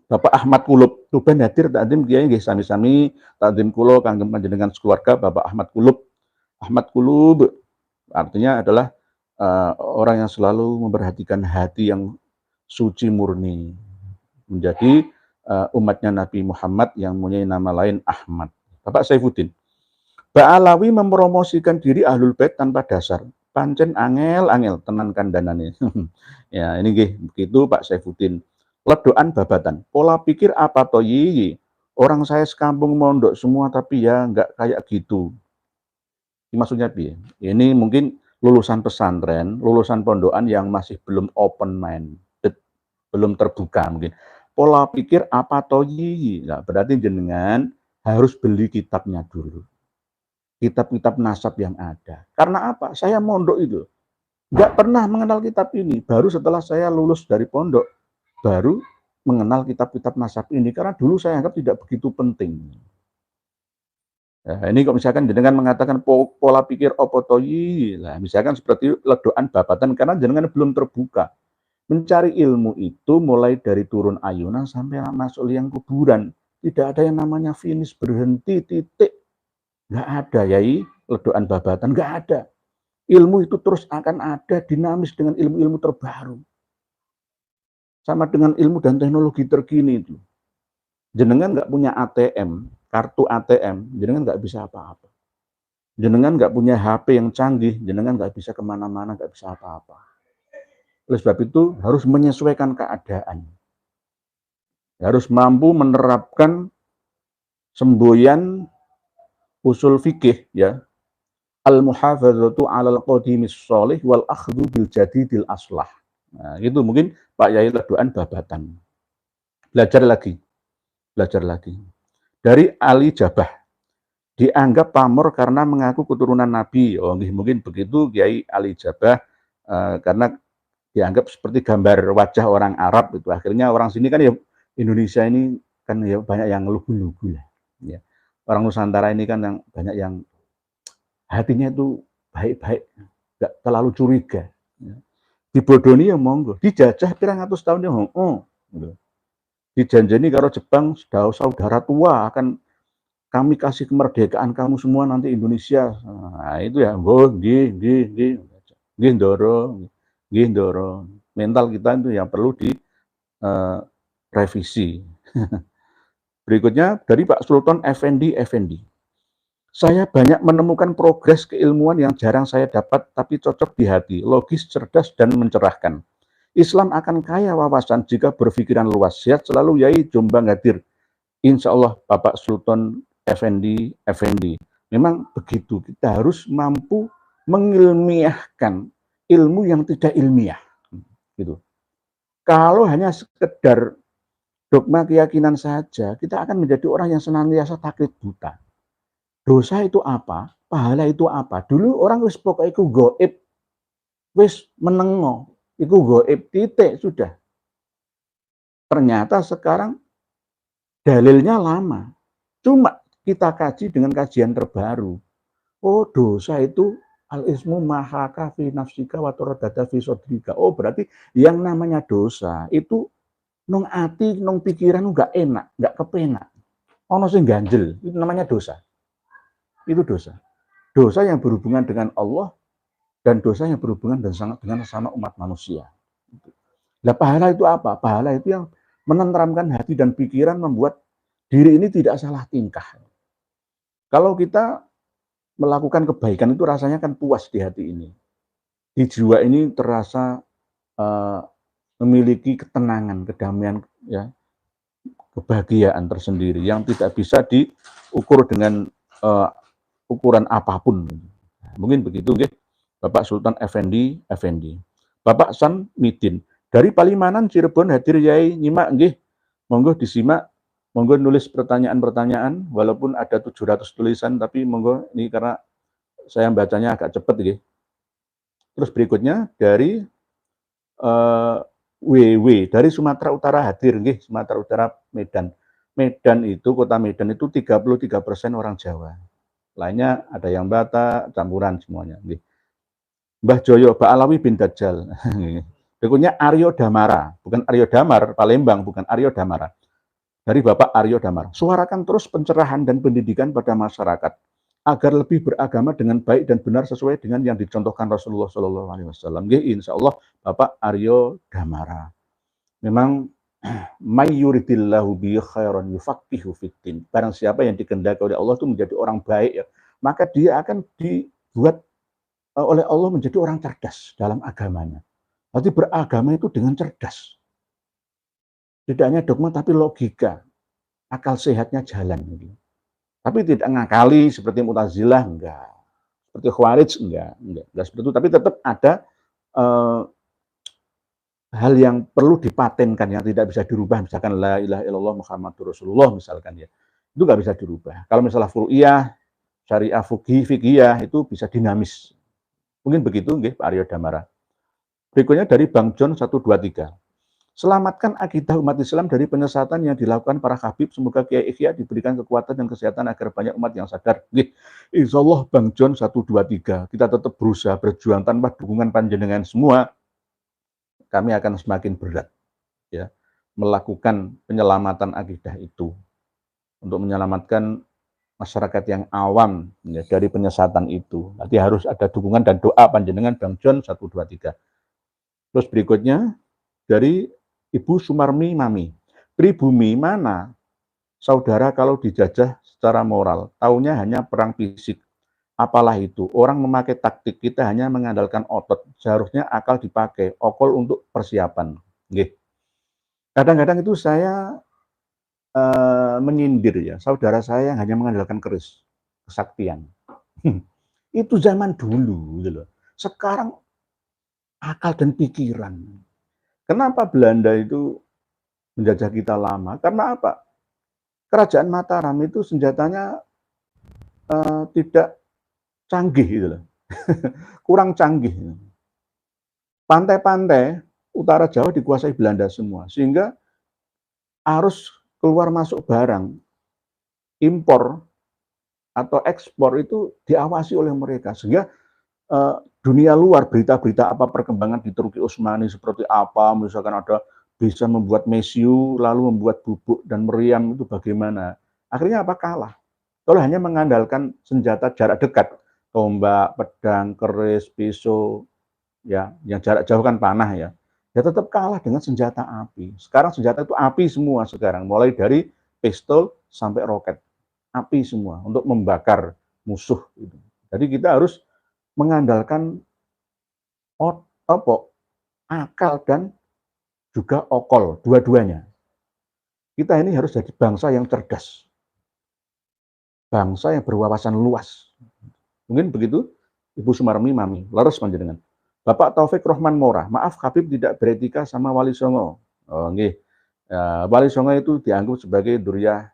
Bapak Ahmad Kulub, Tuban hadir takdim kiai nggih sami-sami takdim kula kangge panjenengan keluarga Bapak Ahmad Kulub. Ahmad Kulub artinya adalah orang yang selalu memperhatikan hati yang suci murni, menjadi umatnya Nabi Muhammad yang mempunyai nama lain Ahmad. Bapak Saifuddin, Ba'alawi mempromosikan diri Ahlul Bait tanpa dasar. Pancen angel-angel tenan kandhanane. Ya, ini nggih begitu Pak Saifuddin. Ledokan babatan. Pola pikir apa toh yi? Orang saya sekampung mondok semua tapi ya nggak kayak gitu. Ini maksudnya piye? Ini mungkin lulusan pesantren, lulusan pondokan yang masih belum open minded, belum terbuka mungkin. Pola pikir apa toh yi? Nah, berarti jenengan harus beli kitabnya dulu. Kitab-kitab nasab yang ada. Karena apa? Saya mondok itu nggak pernah mengenal kitab ini. Baru setelah saya lulus dari pondok, baru mengenal kitab-kitab nasab ini. Karena dulu saya anggap tidak begitu penting. Nah, ini kok misalkan jenengan mengatakan pola pikir opotoyi, lah misalkan seperti ledokan babatan karena jenengan belum terbuka. Mencari ilmu itu mulai dari turun ayunan sampai masuk liang kuburan. Tidak ada yang namanya finish, berhenti, titik. Nggak ada, yai, ledokan babatan, nggak ada. Ilmu itu terus akan ada, dinamis dengan ilmu-ilmu terbaru. Sama dengan ilmu dan teknologi terkini itu. Jenengan nggak punya ATM, kartu ATM, jenengan nggak bisa apa-apa. Jenengan nggak punya HP yang canggih, jenengan nggak bisa kemana-mana, nggak bisa apa-apa. Oleh sebab itu harus menyesuaikan keadaan. Harus mampu menerapkan semboyan usul fikih ya. Al-muhafadzatu 'alal qadimis sholih wal akhdhu bil jadidil aslah. Nah, itu mungkin Pak Yai Leduan babatan. Belajar lagi, belajar lagi. Dari Ali Jabah, dianggap pamor karena mengaku keturunan Nabi. Oh, mungkin begitu Kiai Ali Jabah, karena dianggap seperti gambar wajah orang Arab itu. Akhirnya orang sini kan ya Indonesia ini kan ya banyak yang lugu-lugu ya. Ya. Orang Nusantara ini kan yang banyak yang hatinya itu baik-baik, nggak terlalu curiga. Ya. Dibodoni ya monggo, dijajah pirang atus tahun ya gitu. Dijanjeni karo Jepang saudara tua akan kami kasih kemerdekaan kamu semua nanti Indonesia. Nah, itu ya, nggih ndoro. Mental kita itu yang perlu di revisi. Berikutnya dari Pak Sultan Effendi. Saya banyak menemukan progres keilmuan yang jarang saya dapat tapi cocok di hati, logis, cerdas, dan mencerahkan. Islam akan kaya wawasan jika berpikiran luas. Sehat selalu Yai Jombang hadir. Insya Allah Bapak Sultan Effendi. Memang begitu, kita harus mampu mengilmiahkan ilmu yang tidak ilmiah. Gitu. Kalau hanya sekedar dogma keyakinan saja, kita akan menjadi orang yang senantiasa taklid buta. Dosa itu apa? Pahala itu apa? Dulu orang wis pokok iku goib, wis menengo, iku goib titik sudah. Ternyata sekarang dalilnya lama. Cuma kita kaji dengan kajian terbaru. Oh, dosa itu al-ismu mahaka fi nafsika wa taradada fi sodrika. Oh, berarti yang namanya dosa itu nong ati, nong pikiran enggak enak, enggak kepenak. Ono sing ganjel, itu namanya dosa. Itu dosa. Dosa yang berhubungan dengan Allah dan dosa yang berhubungan dengan sesama umat manusia. Nah, pahala itu apa? Pahala itu yang menenteramkan hati dan pikiran, membuat diri ini tidak salah tingkah. Kalau kita melakukan kebaikan itu rasanya kan puas di hati ini. Di jiwa ini terasa memiliki ketenangan, kedamaian, ya, kebahagiaan tersendiri yang tidak bisa diukur dengan ukuran apapun. Mungkin begitu, gitu. Bapak Sultan Effendi. Bapak San Midin. Dari Palimanan, Cirebon, hadir Yai nyimak, nggih. Monggo disimak, monggo nulis pertanyaan-pertanyaan, walaupun ada 700 tulisan, tapi monggo ini karena saya bacanya agak cepat, nggih. Terus berikutnya dari WW, dari Sumatera Utara hadir, nggih, Sumatera Utara Medan. Medan itu, kota Medan itu 33% orang Jawa. Lainnya ada yang Batak, campuran semuanya. Mbah Joyo, Pak Alawi bin Dajjal. Berikutnya Aryo Damara, bukan Aryo Damar, Palembang, bukan Aryo Damara. Dari Bapak Aryo Damar. Suarakan terus pencerahan dan pendidikan pada masyarakat agar lebih beragama dengan baik dan benar sesuai dengan yang dicontohkan Rasulullah SAW. Insya Allah Bapak Aryo Damara. Memang mayyuridillahu bi khairan yufaqihu fiddin. Barang siapa yang dikehendaki oleh Allah itu menjadi orang baik, ya, maka dia akan dibuat oleh Allah menjadi orang cerdas dalam agamanya. Berarti beragama itu dengan cerdas. Tidak hanya dogma tapi logika. Akal sehatnya jalan. Tapi tidak ngakali seperti Mu'tazilah, enggak. Seperti Khawarij, enggak seperti itu. Tapi tetap ada hal yang perlu dipatenkan, yang tidak bisa dirubah, misalkan la ilaha illallah Muhammadur Rasulullah misalkan, ya, itu nggak bisa dirubah. Kalau misalnya furu'iyah, syariah fikihiyah itu bisa dinamis. Mungkin begitu, nggih, Pak Aryo Damara. Berikutnya dari Bang John 123. Selamatkan akidah umat Islam dari penyesatan yang dilakukan para habib. Semoga Kiai Ihya diberikan kekuatan dan kesehatan agar banyak umat yang sadar. Nggih, insyaallah Bang John 123. Kita tetap berusaha berjuang tanpa dukungan panjenengan semua. Kami akan semakin berat, ya, melakukan penyelamatan akidah itu untuk menyelamatkan masyarakat yang awam, ya, dari penyesatan itu. Nanti harus ada dukungan dan doa panjenengan Bang John 123. Terus berikutnya dari Ibu Sumarmi Mami. Pribumi mana saudara kalau dijajah secara moral? Taunya hanya perang fisik. Apalah itu, orang memakai taktik, kita hanya mengandalkan otot. Seharusnya akal dipakai, okol untuk persiapan. Nggih. Kadang-kadang itu saya menyindir ya, saudara saya yang hanya mengandalkan keris, kesaktian. Itu zaman dulu gitu loh. Sekarang akal dan pikiran. Kenapa Belanda itu menjajah kita lama? Karena apa? Kerajaan Mataram itu senjatanya tidak canggih gitu loh. Kurang canggih. Pantai-pantai utara Jawa dikuasai Belanda semua, sehingga arus keluar masuk barang, impor atau ekspor itu diawasi oleh mereka, sehingga dunia luar, berita-berita apa perkembangan di Turki Utsmani seperti apa, misalkan ada bisa membuat mesiu, lalu membuat bubuk dan meriam itu bagaimana. Akhirnya apa? Kalah. Kalau hanya mengandalkan senjata jarak dekat, tombak, pedang, keris, pisau, ya, yang jarak jauh kan panah ya, ya tetap kalah dengan senjata api. Sekarang senjata itu api semua sekarang, mulai dari pistol sampai roket, api semua untuk membakar musuh. Jadi kita harus mengandalkan akal dan juga okol, dua-duanya. Kita ini harus jadi bangsa yang cerdas, bangsa yang berwawasan luas. Mungkin begitu, Ibu Sumarmi, Mami, leres panjenengan. Bapak Taufik Rohman Mora, maaf Habib tidak beretika sama Wali Songo. Oh, nggih. Ya, Wali Songo itu dianggap sebagai duriyah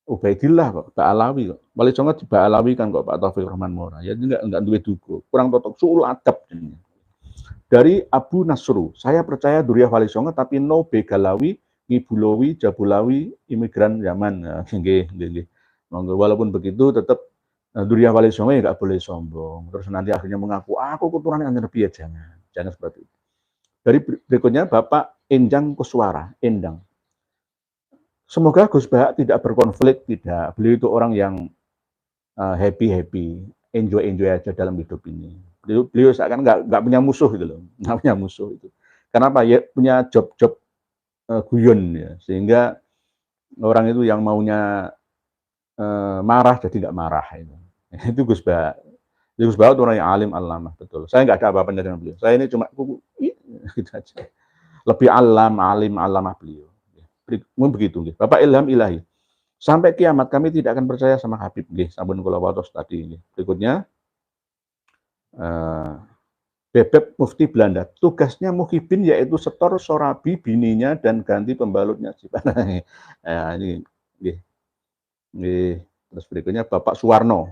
Ubaidillah kok, Ba'alawi kok. Wali Songo di Ba'alawi kan kok Pak Taufik Rohman Mora. Ya enggak duwe dugo, kurang totok suul adab. Dari Abu Nasru, saya percaya duriyah Wali Songo tapi no Begalawi, Ngibulawi, Jabulawi, imigran Yaman. Ya, nggih, nggih. Walaupun begitu tetap duriyah Wali Songo ya nggak boleh sombong. Terus nanti akhirnya mengaku aku keturunan Nabi ya, jangan seperti itu. Dari berikutnya Bapak Endang Kuswara, Endang. Semoga Gus Bahak tidak berkonflik, tidak. Beliau itu orang yang happy, enjoy aja dalam hidup ini. Beliau seakan nggak punya musuh gitu loh, nggak punya musuh itu. Kenapa? Ya punya job guyon ya, sehingga orang itu yang maunya marah jadi nggak marah itu. Itu Gus Bahak. Gus Bahak itu orang yang alim alamah, betul. Saya nggak ada apa-apa dengan beliau. Saya ini cuma gitu aja. Lebih alim alamah beliau. Mungkin begitu. Bapak Ilham Ilahi. Sampai kiamat kami tidak akan percaya sama Habib. Sampun kula watos tadi. Berikutnya, Bebek Mufti Belanda. Tugasnya Muhibin yaitu setor Sorabi bininya dan ganti pembalutnya. Ya, ini. Terus berikutnya Bapak Suwarno.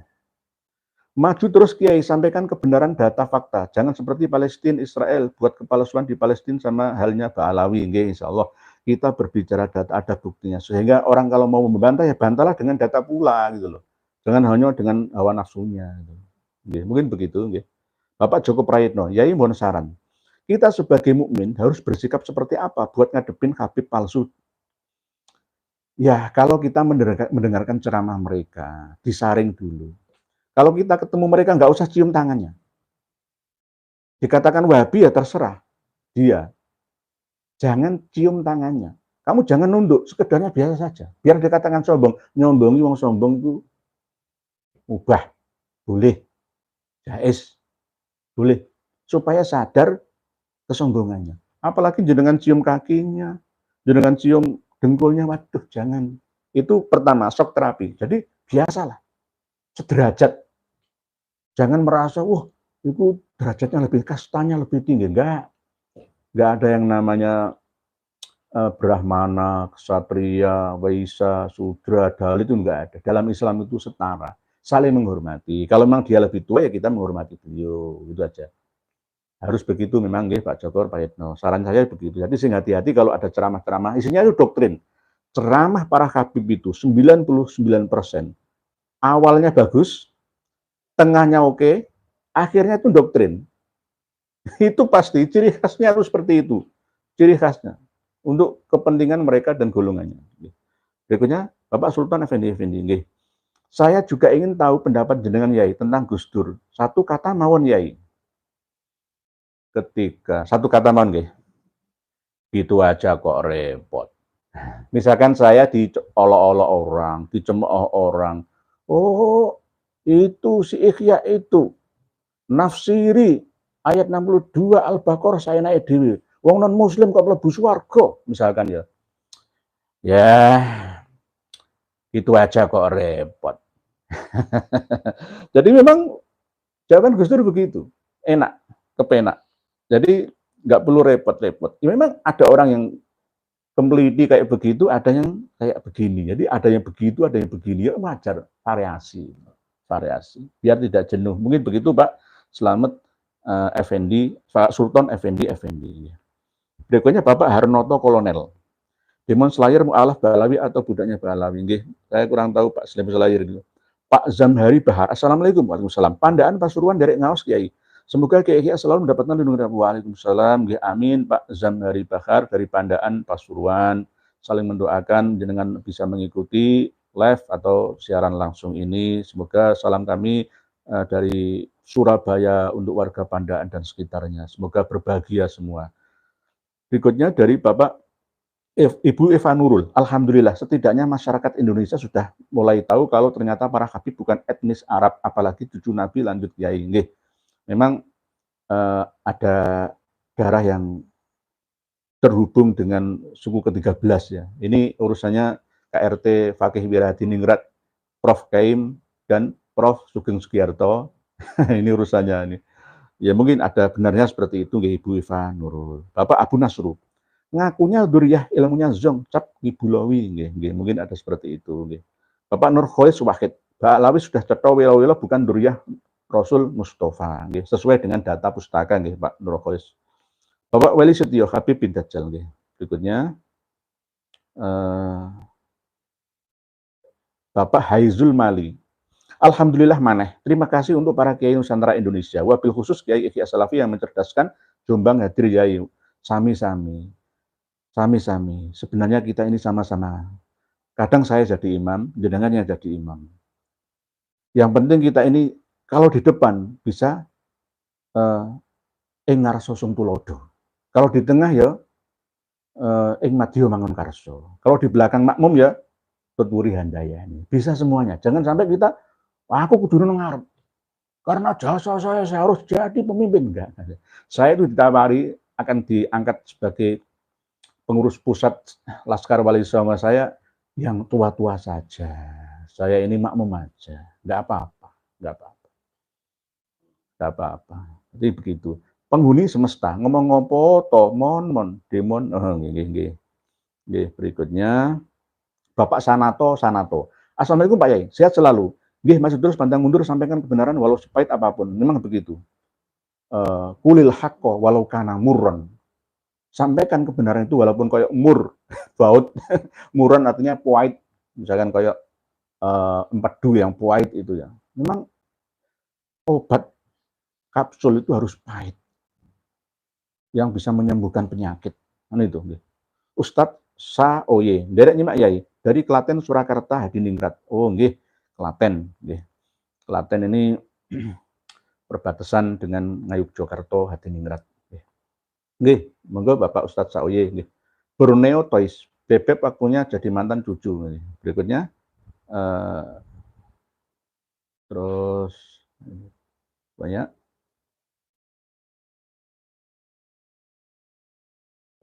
Maju terus Kiai, sampaikan kebenaran data fakta. Jangan seperti Palestina, Israel, buat kepalsuan di Palestina sama halnya Ba'alawi. Insya Allah kita berbicara data, ada buktinya. Sehingga orang kalau mau membantah, ya bantahlah dengan data pula gitu loh. Jangan hanya dengan hawa nafsunya. Gitu. Mungkin begitu. Bapak Joko Prayitno, Yai mohon saran. Kita sebagai mukmin harus bersikap seperti apa buat ngadepin Habib palsu. Ya, kalau kita mendengarkan ceramah mereka, disaring dulu. Kalau kita ketemu mereka nggak usah cium tangannya. Dikatakan Wahabi ya terserah dia. Jangan cium tangannya. Kamu jangan nunduk, sekedarnya biasa saja. Biar dikatakan sombong, nyombongi wong sombong itu mubah, boleh, jais, boleh. Supaya sadar kesombongannya. Apalagi jenengan cium kakinya, jenengan cium dengkulnya, waduh jangan. Itu pertama, shock terapi. Jadi biasalah, sederajat. Jangan merasa, wah itu derajatnya lebih, kastanya lebih tinggi. Enggak ada yang namanya Brahmana, Ksatria, Waisa, Sudra, Dalil itu enggak ada. Dalam Islam itu setara, saling menghormati. Kalau memang dia lebih tua ya kita menghormati beliau, itu aja. Harus begitu memang Pak Joko Prayitno. Saran saya begitu. Jadi sing hati-hati kalau ada ceramah-ceramah, isinya itu doktrin. Ceramah para Habib itu 99% awalnya bagus, tengahnya oke, akhirnya itu doktrin. Itu pasti, ciri khasnya harus seperti itu. Ciri khasnya. Untuk kepentingan mereka dan golongannya. Berikutnya, Bapak Sultan Effendi. Saya juga ingin tahu pendapat jenengan Yai tentang Gus Dur. Satu kata mawon Yai. Satu kata mawon nggih. Gitu aja kok repot. Misalkan saya diolok-olok orang, dicemooh orang, Oh, itu si Ikhya itu nafsiri ayat 62 Al-Baqarah saya naik dewi. Wong non muslim kok mlebu swarga misalkan ya. Ya, itu aja kok repot. Jadi memang jawaban Gus Dur begitu. Enak, kepenak. Jadi nggak perlu repot-repot. Ya, memang ada orang yang peneliti kayak begitu, ada yang kayak begini. Jadi ada yang begitu, ada yang begini. Ya wajar, variasi. Variasi. Biar tidak jenuh. Mungkin begitu Pak Slamet Effendi, Pak Sultan Effendi Effendi. Berikutnya Bapak Harnoto Kolonel. Demon Slayer mu'alaf Balawi atau budaknya Balawi. Nggih, saya kurang tahu Pak Demon Slayer gitu. Pak Zamhari Bahar. Assalamualaikum. Waalaikumsalam. Pandaan Pasuruan dari ngaos Kiai. Semoga Kiai selalu mendapatkan lindungan. Waalaikumsalam. Nggih, amin. Pak Zamhari Bahar dari Pandaan Pasuruan. Saling mendoakan dengan bisa mengikuti live atau siaran langsung ini. Semoga salam kami dari Surabaya untuk warga Pandaan dan sekitarnya. Semoga berbahagia semua. Berikutnya dari Bapak Ibu Eva Nurul, alhamdulillah setidaknya masyarakat Indonesia sudah mulai tahu kalau ternyata para habib bukan etnis Arab, apalagi cucu Nabi lanjut Kiai. Nggih. Memang ada darah yang terhubung dengan suku ke-13 ya. Ini urusannya KRT Fakih Wirahadiningrat, Prof Kaim dan Prof Sugeng Sugiarto. Ini urusannya ini. Ya mungkin ada benarnya seperti itu nggih Ibu Eva Nurul. Bapak Abu Nasru, ngakunya duriyah ilmunya zong cap ngibulawi nggih, mungkin ada seperti itu nggih. Bapak Nur Kholis Wahid, Ba'alawi sudah cetha wilo-wilo bukan duriyah Rasul Mustafa nggih, sesuai dengan data pustaka nggih Pak Nur Kholis. Bapak Weli Setio Habib bin Dajjal nggih. Berikutnya Bapak Haizul Mali. Alhamdulillah maneh. Terima kasih untuk para Kiai Nusantara Indonesia. Wabil khusus Kiai Ihya Salafi yang mencerdaskan Jombang hadir Yai. Sami-sami. Sami-sami. Sebenarnya kita ini sama-sama. Kadang saya jadi imam, jenengan yang jadi imam. Yang penting kita ini kalau di depan bisa engar sosong tulodo. Kalau di tengah ya ing madya mangun karso. Kalau di belakang makmum ya tuturi handayani. Bisa semuanya. Jangan sampai kita aku kudu ngarep. Karena jasa saya harus jadi pemimpin. Enggak. Saya itu ditawari akan diangkat sebagai pengurus pusat Laskar Wali Songo saya yang tua-tua saja. Saya ini makmum aja. Enggak apa-apa. Enggak apa-apa. Enggak apa-apa. Jadi begitu. Penghuni semesta ngomong ngopo to mon demon nggih. Nggih, berikutnya Bapak Sanato. Assalamualaikum Pak Yai, sehat selalu. Nggih, masih terus pantang mundur sampaikan kebenaran walau sepahit apapun. Memang begitu. Kulil haqqo walau kana murron. Sampaikan kebenaran itu walaupun kayak mur, baut. Murron artinya pahit. Misalkan kayak empedu yang pahit itu ya. Memang obat kapsul itu harus pahit. Yang bisa menyembuhkan penyakit. Kan itu. Ustadz Saoye, derek nyimak Yai, dari Klaten Surakarta Hadiningrat. Oh nggih, Klaten nggih. Klaten ini perbatasan dengan Ngayogyakarta Hadiningrat. Nggih, monggo Bapak Ustadz Saoye nggih. Borneo Toys, bebek waktunya jadi mantan cucu. Berikutnya terus banyak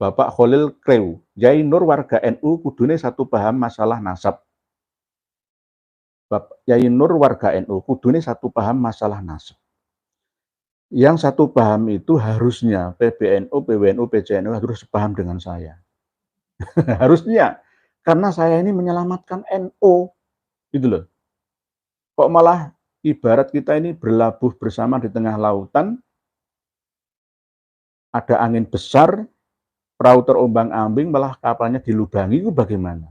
Bapak Khalil Kreu, Yai Nur warga NU kudune satu paham masalah nasab. Bapak Yai Nur warga NU kudune satu paham masalah nasab. Yang satu paham itu harusnya PBNU, PWNU, PCNU harus sepaham dengan saya. Harusnya, karena saya ini menyelamatkan NU, gitu loh. Kok malah ibarat kita ini berlabuh bersama di tengah lautan, ada angin besar, perahu terombang-ambing, malah kapalnya dilubangi, itu bagaimana?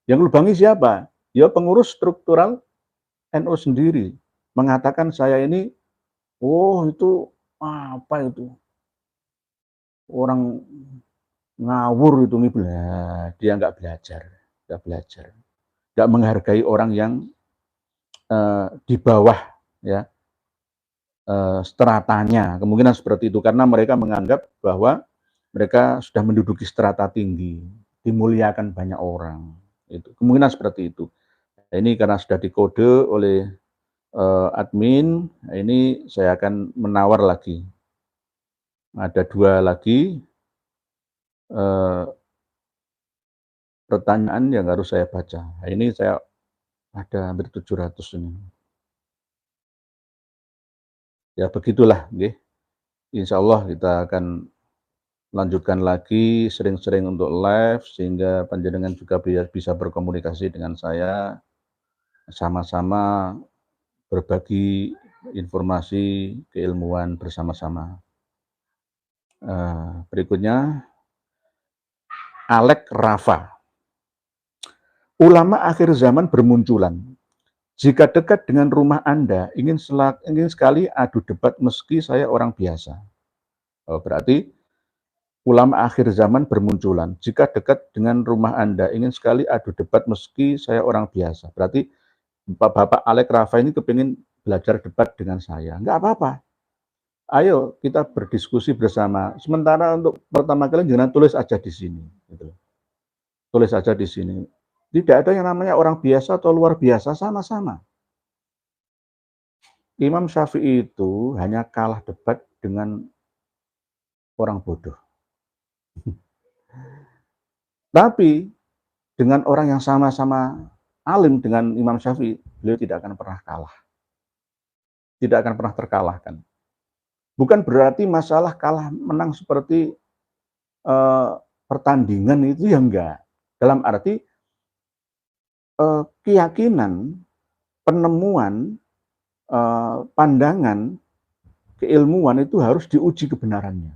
Yang lubangi siapa? Ya pengurus struktural NU sendiri. Mengatakan saya ini, oh itu apa itu? Orang ngawur itu dia nggak belajar, nggak menghargai orang yang di bawah ya stratanya, kemungkinan seperti itu karena mereka menganggap bahwa mereka sudah menduduki strata tinggi, dimuliakan banyak orang, itu kemungkinan seperti itu. Ini karena sudah dikode oleh admin, ini saya akan menawar lagi. Ada 2 lagi pertanyaan yang harus saya baca. Nah, ini saya ada hampir 700 ini. Ya begitulah, nggih. Insyaallah kita akan lanjutkan lagi sering-sering untuk live sehingga panjenengan juga bisa berkomunikasi dengan saya, sama-sama berbagi informasi keilmuan bersama-sama. Berikutnya, Alek Rafa. Ulama akhir zaman bermunculan. Jika dekat dengan rumah Anda, ingin sekali adu debat meski saya orang biasa. Oh, berarti ulama akhir zaman bermunculan. Jika dekat dengan rumah Anda, ingin sekali adu debat meski saya orang biasa. Berarti Bapak Alek Rafa ini kepingin belajar debat dengan saya. Enggak apa-apa. Ayo kita berdiskusi bersama. Sementara untuk pertama kali jangan tulis aja di sini. Gitu. Tulis aja di sini. Tidak ada yang namanya orang biasa atau luar biasa, sama-sama. Imam Syafi'i itu hanya kalah debat dengan orang bodoh. Tapi dengan orang yang sama-sama alim dengan Imam Syafi'i, beliau tidak akan pernah kalah. Tidak akan pernah terkalahkan. Bukan berarti masalah kalah menang seperti pertandingan itu ya enggak. Dalam arti keyakinan, penemuan, pandangan, keilmuan itu harus diuji kebenarannya.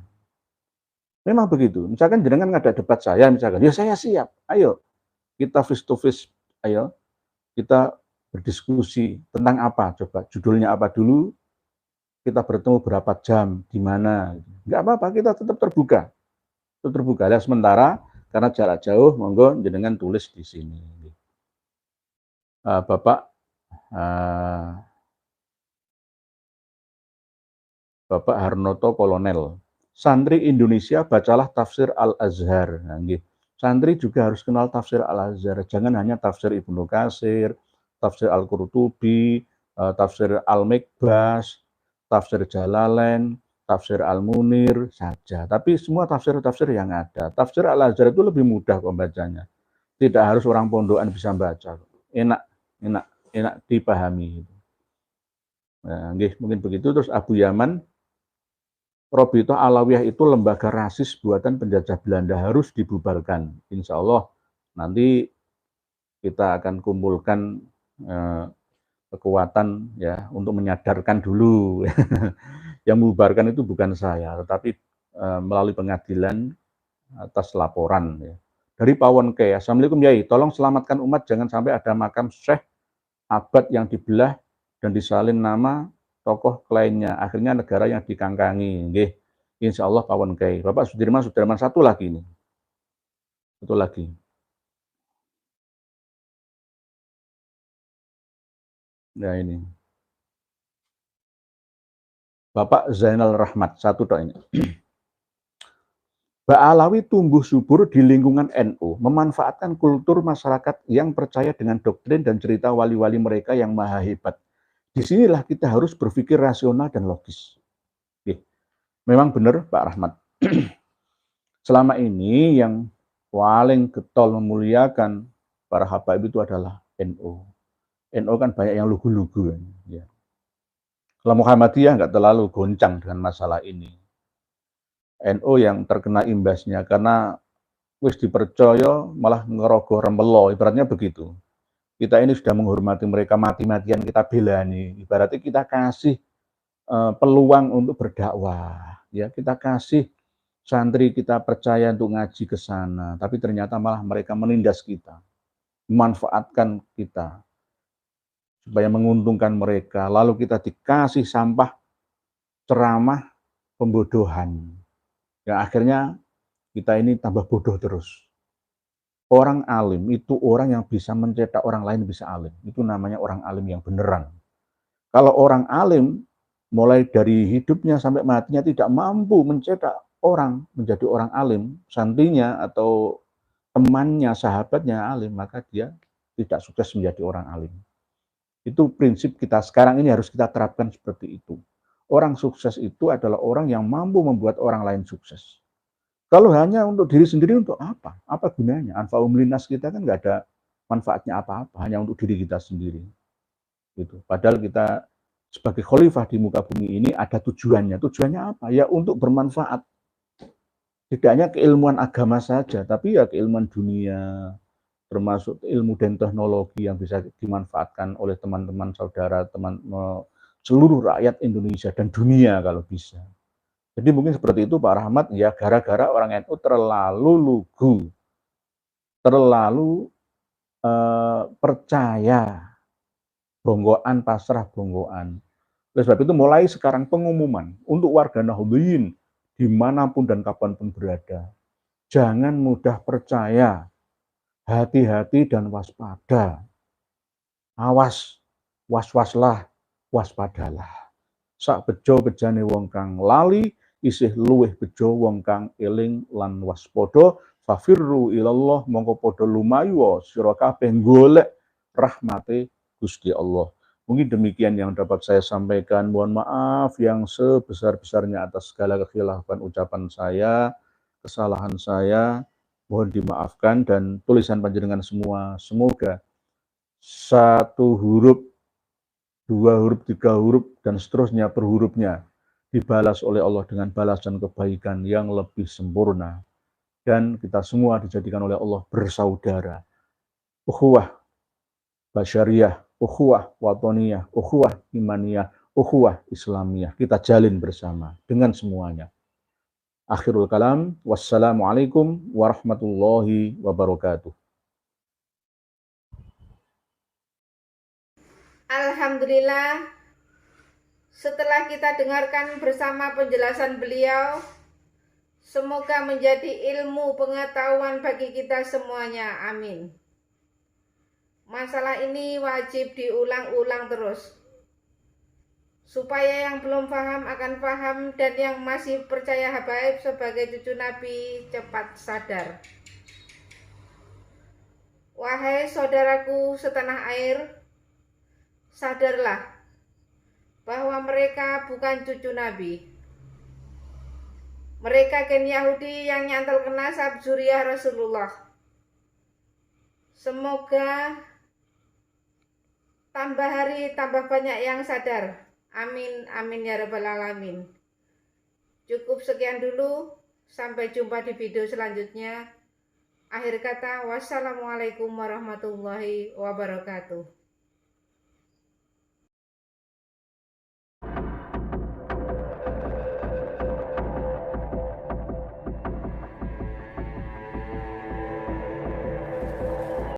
Memang begitu. Misalkan jenengan ngada debat saya, misalkan, ya saya siap. Ayo kita face to face. Ayo kita berdiskusi tentang apa? Coba judulnya apa dulu? Kita bertemu berapa jam, di mana? Enggak apa-apa, kita tetap terbuka. Tetap terbuka. Ya, sementara karena jarak jauh, monggo jenengan tulis di sini. Bapak Harnoto Kolonel, santri Indonesia bacalah tafsir Al-Azhar. Nah, santri juga harus kenal tafsir Al-Azhar. Jangan hanya tafsir Ibnu Katsir, tafsir Al-Qurtubi, tafsir Al-Mikbas, tafsir Jalalain, tafsir Al-Munir saja. Tapi semua tafsir-tafsir yang ada. Tafsir Al-Azhar itu lebih mudah kok bacanya. Tidak harus orang pondokan bisa baca. Enak dipahami. Nah, mungkin begitu. Terus Abu Yaman, Robito Alawiyah itu lembaga rasis buatan penjajah Belanda, harus dibubarkan. Insya Allah nanti kita akan kumpulkan kekuatan ya untuk menyadarkan dulu. Yang membubarkan itu bukan saya, tetapi melalui pengadilan atas laporan. Ya. Dari Pawon K. Assalamualaikum Yai, tolong selamatkan umat, jangan sampai ada makam Syekh abad yang dibelah dan disalin nama tokoh lainnya. Akhirnya negara yang dikangkangi. Nggih. Insya Allah Pawon K. Bapak Sudirman satu lagi ini. Satu lagi. Nah ini. Bapak Zainal Rahmat, satu tok ini. Ba'alawi tumbuh subur di lingkungan NU, memanfaatkan kultur masyarakat yang percaya dengan doktrin dan cerita wali-wali mereka yang maha hebat. Disinilah kita harus berpikir rasional dan logis. Oke. Memang benar Pak Rahmat. Selama ini yang paling getol memuliakan para habaib itu adalah NU. NU kan banyak yang lugu-lugu. Ya. Kalau Muhammadiyah nggak terlalu goncang dengan masalah ini. NU yang terkena imbasnya karena wis dipercaya malah ngerogoh rembelo, ibaratnya begitu. Kita ini sudah menghormati mereka mati-matian, kita belani, ibaratnya kita kasih peluang untuk berdakwah, ya kita kasih santri kita percaya untuk ngaji ke sana, tapi ternyata malah mereka menindas kita, memanfaatkan kita supaya menguntungkan mereka, lalu kita dikasih sampah ceramah pembodohan. Ya akhirnya kita ini tambah bodoh terus. Orang alim itu orang yang bisa mencetak orang lain bisa alim. Itu namanya orang alim yang beneran. Kalau orang alim mulai dari hidupnya sampai matinya tidak mampu mencetak orang menjadi orang alim, santrinya atau temannya, sahabatnya alim, maka dia tidak sukses menjadi orang alim. Itu prinsip kita sekarang ini harus kita terapkan seperti itu. Orang sukses itu adalah orang yang mampu membuat orang lain sukses. Kalau hanya untuk diri sendiri, untuk apa? Apa gunanya? Anfa'um linnas kita kan nggak ada manfaatnya apa-apa, hanya untuk diri kita sendiri. Gitu. Padahal kita sebagai khalifah di muka bumi ini ada tujuannya. Tujuannya apa? Ya untuk bermanfaat. Tidak hanya keilmuan agama saja, tapi ya keilmuan dunia, termasuk ilmu dan teknologi yang bisa dimanfaatkan oleh teman-teman saudara, seluruh rakyat Indonesia dan dunia kalau bisa. Jadi mungkin seperti itu Pak Rahmat, ya gara-gara orang NU terlalu lugu, terlalu percaya, bonggoan, pasrah bonggoan. Oleh sebab itu mulai sekarang pengumuman untuk warga Nahdliyin dimanapun dan kapanpun berada, jangan mudah percaya, hati-hati dan waspada. Awas, was-waslah, waspadalah. Sak bejo bejane wong kang lali, isih luweh bejo wong kang eling lan waspada. Fafirru ilallah, mongko padha lumayu sira kabeh golek rahmate Gusti Allah. Mungkin demikian yang dapat saya sampaikan. Mohon maaf yang sebesar-besarnya atas segala kekhilafan ucapan saya, kesalahan saya. Mohon dimaafkan, dan tulisan panjenengan semua semoga satu huruf, dua huruf, tiga huruf, dan seterusnya per hurufnya dibalas oleh Allah dengan balasan kebaikan yang lebih sempurna. Dan kita semua dijadikan oleh Allah bersaudara. Ukhuwah basyariyah, ukhuwah watoniyah, ukhuwah imaniyah, ukhuwah islamiyah. Kita jalin bersama dengan semuanya. Akhirul kalam, wassalamualaikum warahmatullahi wabarakatuh. Alhamdulillah, setelah kita dengarkan bersama penjelasan beliau, semoga menjadi ilmu pengetahuan bagi kita semuanya. Amin. Masalah ini wajib diulang-ulang terus, supaya yang belum paham akan paham, dan yang masih percaya habaib sebagai cucu Nabi cepat sadar. Wahai saudaraku setanah air, sadarlah bahwa mereka bukan cucu Nabi. Mereka gen Yahudi yang nyantol ke nasab zuriyah Rasulullah. Semoga tambah hari tambah banyak yang sadar. Amin, amin ya rabbal alamin. Cukup sekian dulu, sampai jumpa di video selanjutnya. Akhir kata, wassalamualaikum warahmatullahi wabarakatuh.